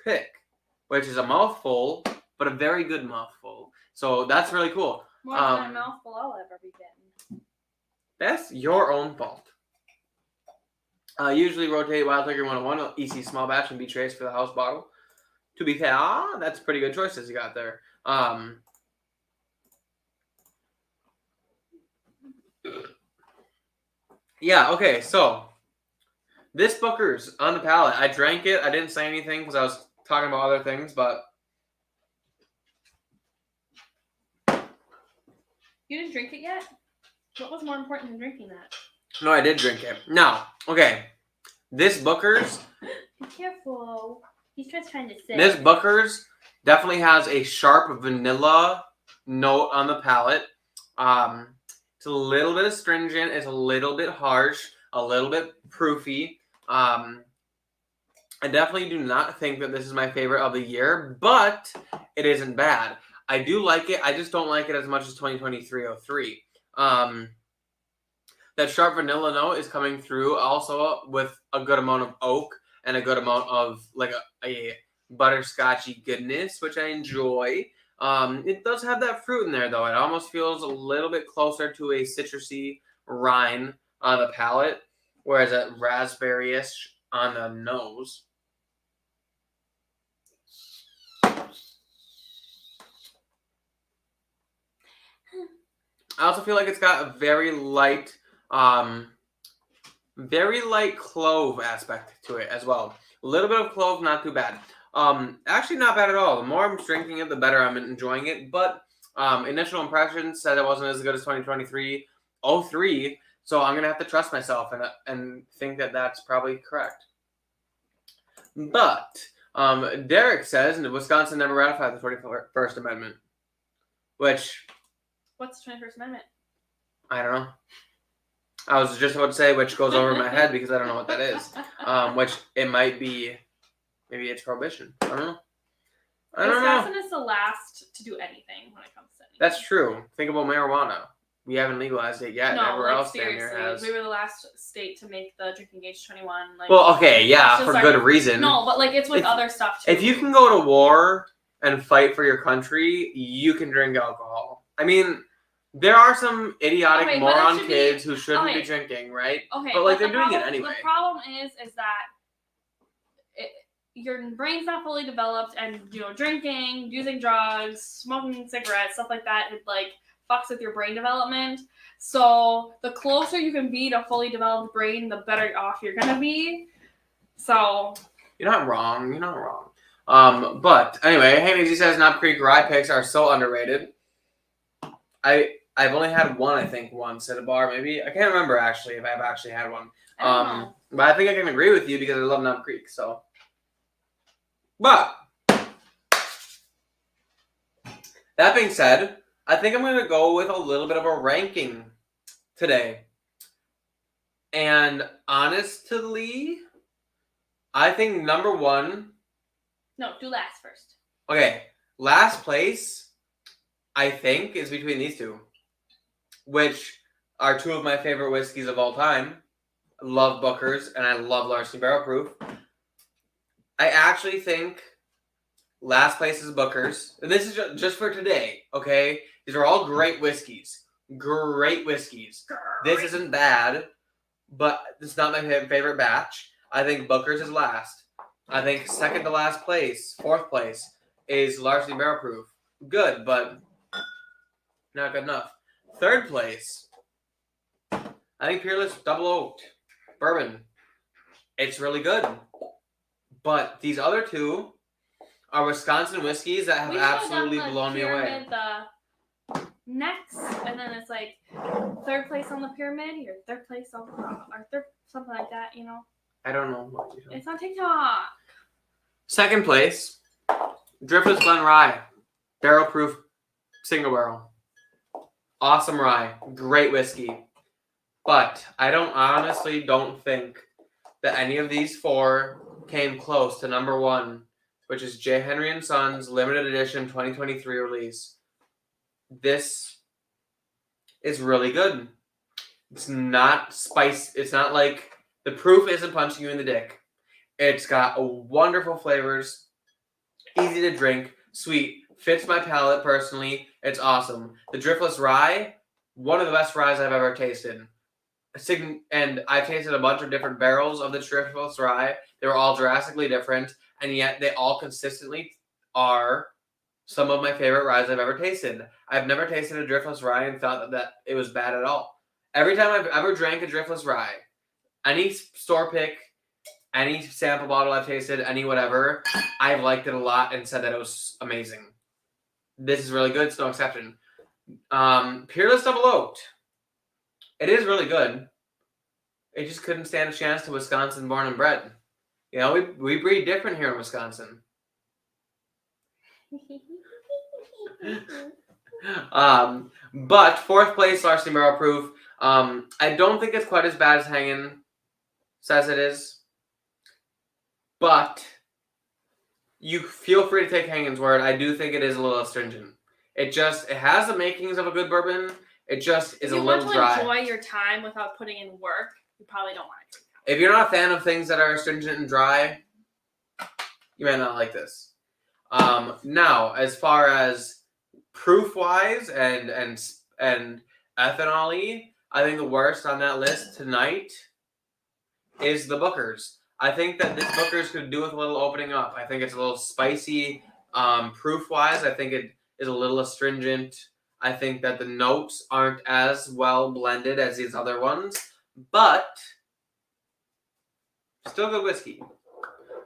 pick, which is a mouthful, but a very good mouthful. So that's really cool. More than a mouthful I'll ever be getting. That's your own fault. Usually rotate Wild Turkey 101, EC small batch, and B-Trace for the house bottle. To be fair, that's pretty good choices you got there. Yeah, okay, so this Booker's on the palate. I drank it. I didn't say anything because I was talking about other things, but... You didn't drink it yet? What was more important than drinking that? No, I did drink it. Now, okay, this Booker's... Be careful. He's just trying to say. This Booker's definitely has a sharp vanilla note on the palate. It's a little bit astringent. It's a little bit harsh. A little bit proofy. I definitely do not think that this is my favorite of the year, but it isn't bad. I do like it. I just don't like it as much as 2023-03. That sharp vanilla note is coming through also with a good amount of oak and a good amount of like a butterscotchy goodness, which I enjoy. It does have that fruit in there, though. It almost feels a little bit closer to a citrusy rind on the palate, whereas a raspberry-ish on the nose. I also feel like it's got a very light clove aspect to it as well. A little bit of clove, not too bad. Actually not bad at all. The more I'm drinking it, the better I'm enjoying it. But initial impressions said it wasn't as good as 2023-03. So I'm gonna have to trust myself and think that that's probably correct. But Derek says Wisconsin never ratified the 41st Amendment, which. What's the 21st Amendment? I don't know. I was just about to say which goes over my head because I don't know what that is. Which it might be, maybe it's prohibition. I don't know. Wisconsin is the last to do anything when it comes to anything. That's true. Think about marijuana. We haven't legalized it yet. No, everywhere else seriously, down here has. we were the last state to make the drinking age 21. Like, well, okay, yeah, for good reason. No, but like it's with other stuff too. If you can go to war and fight for your country, you can drink alcohol. I mean, there are some idiotic moron kids who shouldn't be drinking, right? Okay, but like they're doing it anyway. The problem is that your brain's not fully developed, and drinking, using drugs, smoking cigarettes, stuff like that, it like fucks with your brain development. So the closer you can be to fully developed brain, the better off you're gonna be. So You're not wrong. You're not wrong. But anyway, Hennessy says Knob Creek rye picks are so underrated. I've only had one, I think, once at a bar. Maybe I can't remember actually if I've actually had one. I don't know. But I think I can agree with you because I love Knob Creek. So, but that being said, I think I'm gonna go with a little bit of a ranking today. And honestly, I think number one. No, do last first. Okay, last place, I think, is between these two, which are two of my favorite whiskeys of all time. I love Booker's and I love Larceny Barrel Proof. I actually think last place is Booker's. And this is just for today, okay? These are all great whiskeys. Great whiskeys. This isn't bad, but it's not my favorite batch. I think Booker's is last. I think second to last place, fourth place, is Larceny Barrel Proof. Good, but not good enough. Third place, I think Peerless Double Oaked Bourbon. It's really good. But these other two are Wisconsin whiskeys that have absolutely blown me away. The next, and then it's like third place on the pyramid, or third place on, or third something like that, you know. I don't know what you're talking. It's on TikTok. Second place, Driftless Glen Rye, barrel proof, single barrel. Awesome rye, great whiskey. But I honestly don't think that any of these four came close to number one, which is J. Henry & Sons limited edition 2023 release. This is really good. It's not spicy. It's not like the proof isn't punching you in the dick. It's got wonderful flavors, easy to drink, sweet, fits my palate personally. It's awesome. The Driftless Rye, one of the best ryes I've ever tasted. And I've tasted a bunch of different barrels of the Driftless Rye. They were all drastically different, and yet they all consistently are some of my favorite ryes I've ever tasted. I've never tasted a Driftless Rye and thought that it was bad at all. Every time I've ever drank a Driftless Rye, any store pick, any sample bottle I've tasted, any whatever, I've liked it a lot and said that it was amazing. This is really good. It's no exception. Peerless Double Oaked. It is really good. It just couldn't stand a chance to Wisconsin born and bred. You know, we breed different here in Wisconsin. But fourth place, Larceny Barrel Proof. I don't think it's quite as bad as Hangin' says it is. But you feel free to take Hangin's word. I do think it is a little astringent. It has the makings of a good bourbon. It just is a little dry. If you want to enjoy your time without putting in work, you probably don't want to drink that. If you're not a fan of things that are astringent and dry, you might not like this. Now, as far as proof-wise and ethanol-y, I think the worst on that list tonight is the Booker's. I think that this Booker's could do with a little opening up. I think it's a little spicy proof-wise. I think it is a little astringent. I think that the notes aren't as well blended as these other ones, but still good whiskey.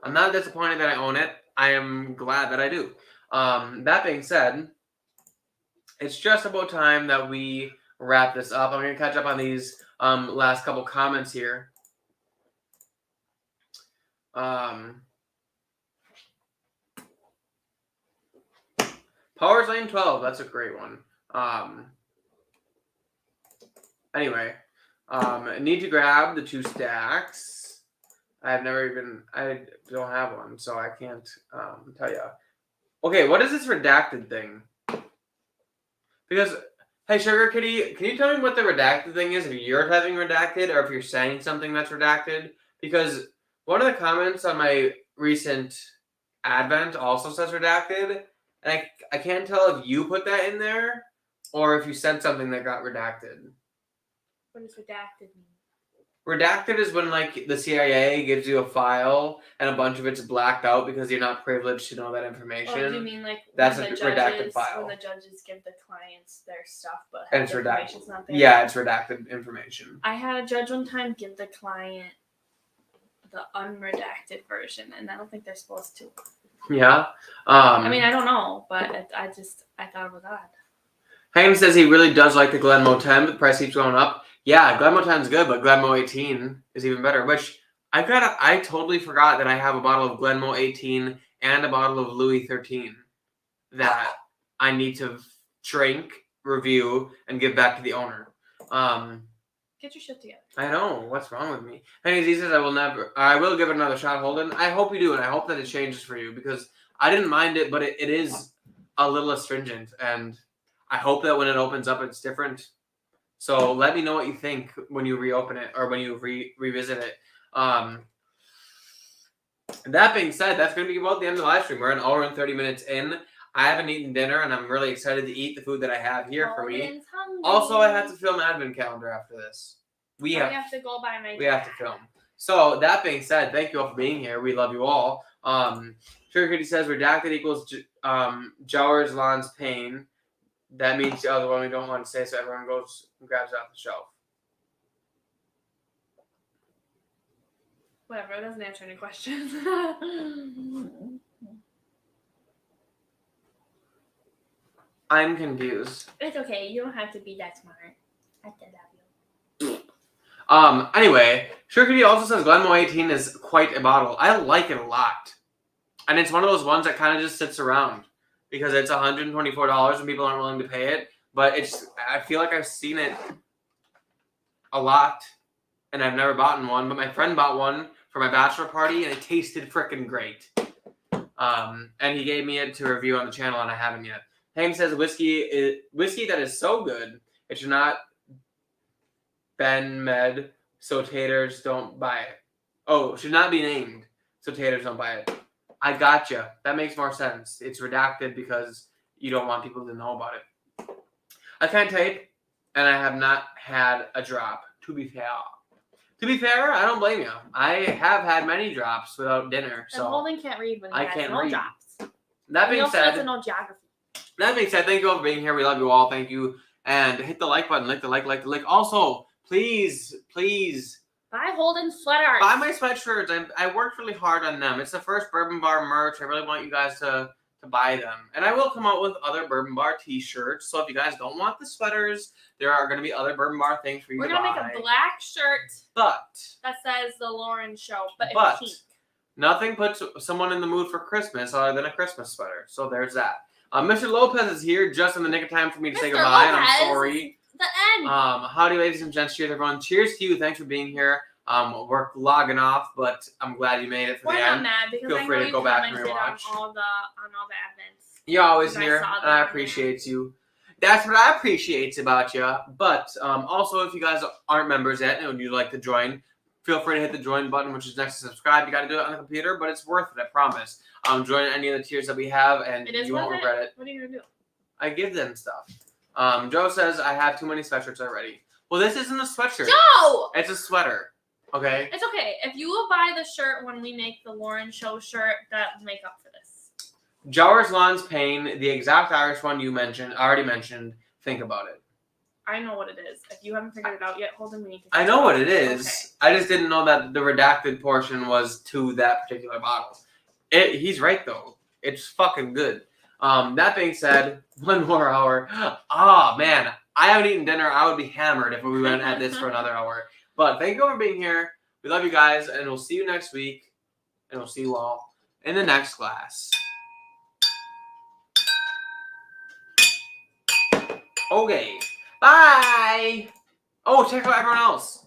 I'm not disappointed that I own it. I am glad that I do. That being said, it's just about time that we wrap this up. I'm going to catch up on these last couple comments here. Powers Lane 12, that's a great one. Anyway, need to grab the 2 stacks. I don't have one, so I can't tell you. Okay, what is this redacted thing? Because, hey, Sugar Kitty, can you tell me what the redacted thing is? If you're typing redacted or if you're saying something that's redacted? Because one of the comments on my recent Advent also says redacted, and I can't tell if you put that in there or if you said something that got redacted. What does redacted mean? Redacted is when, like, the CIA gives you a file and a bunch of it's blacked out because you're not privileged to know that information. Oh, do you mean like that's when a redacted file? When the judges give the clients their stuff, but and it's the redacted. information's not there? Yeah, it's redacted information. I had a judge one time give the client the unredacted version, and I don't think they're supposed to. Yeah. I mean, I don't know, but I thought it was odd. Haim says he really does like the Glenmo 10, but the price keeps going up. Yeah, Glenmo 10 is good, but Glenmo 18 is even better. Which I totally forgot that I have a bottle of Glenmo 18 and a bottle of Louis 13 that I need to drink, review, and give back to the owner. Get your shit together. I know. What's wrong with me? Anyways, he says I will give it another shot, Holden. I hope you do, and I hope that it changes for you, because I didn't mind it, but it is a little astringent, and I hope that when it opens up, it's different. So let me know what you think when you reopen it or when you revisit it. That being said, that's going to be about the end of the live stream. We're an hour and 30 minutes in. I haven't eaten dinner, and I'm really excited to eat the food that I have here for me. Also, I have to film an advent calendar after this. We have to go by my We have to film. So, that being said, thank you all for being here. We love you all. Sugar Kitty says redacted equals Jowers Lon's pain. That means the other one we don't want to say, so everyone goes and grabs it off the shelf. Whatever, it doesn't answer any questions. I'm confused. It's okay. You don't have to be that smart. I still love you. Anyway, Sugar Kitty also says Glenmo 18 is quite a bottle. I like it a lot. And it's one of those ones that kind of just sits around because it's $124 and people aren't willing to pay it. But I feel like I've seen it a lot and I've never bought one. But my friend bought one for my bachelor party and it tasted freaking great. And he gave me it to review on the channel and I haven't yet. Haim says whiskey that is so good, it should not Ben Med, so taters don't buy it. Oh, should not be named, so taters don't buy it. I gotcha. That makes more sense. It's redacted because you don't want people to know about it. I can't type, and I have not had a drop, to be fair. To be fair, I don't blame you. I have had many drops without dinner, so and Holden can't read when he has no drops. That being said, no geography. That being said, thank you all for being here. We love you all. Thank you. And hit the like button. Like the like. Also, please buy Holden sweaters. Buy my sweatshirts. I worked really hard on them. It's the first Bourbon Bar merch. I really want you guys to buy them. And I will come out with other Bourbon Bar t-shirts. So if you guys don't want the sweaters, there are going to be other Bourbon Bar things for you to buy. We're going to make a black shirt that says The Lauren Show, but it's pink. Nothing puts someone in the mood for Christmas other than a Christmas sweater. So there's that. Mr. Lopez is here just in the nick of time for me to say goodbye, and I'm sorry. The end. Howdy, ladies and gents. Cheers, everyone. Cheers to you. Thanks for being here. We're logging off, but I'm glad you made it for the end. We're not mad because Feel free to go back and rewatch. On all the advents. You're always here, and I appreciate you. That's what I appreciate about you. But also, if you guys aren't members yet and you'd like to join, feel free to hit the join button, which is next to subscribe. You got to do it on the computer, but it's worth it, I promise. Join any of the tiers that we have, and you won't regret it. What are you going to do? I give them stuff. Joe says, I have too many sweatshirts already. Well, this isn't a sweatshirt. Joe! It's a sweater. Okay? It's okay. If you will buy the shirt when we make the Lauren Show shirt, that will make up for this. Jowers Lon's Pain, the exact Irish one you already mentioned. Think about it. I know what it is. If you haven't figured it out yet, hold on. I know what it is. Okay. I just didn't know that the redacted portion was to that particular bottle. He's right, though. It's fucking good. That being said, one more hour. Man. I haven't eaten dinner. I would be hammered if we went at this for another hour. But thank you all for being here. We love you guys, and we'll see you next week. And we'll see you all in the next class. Okay. Bye. Oh, check out everyone else.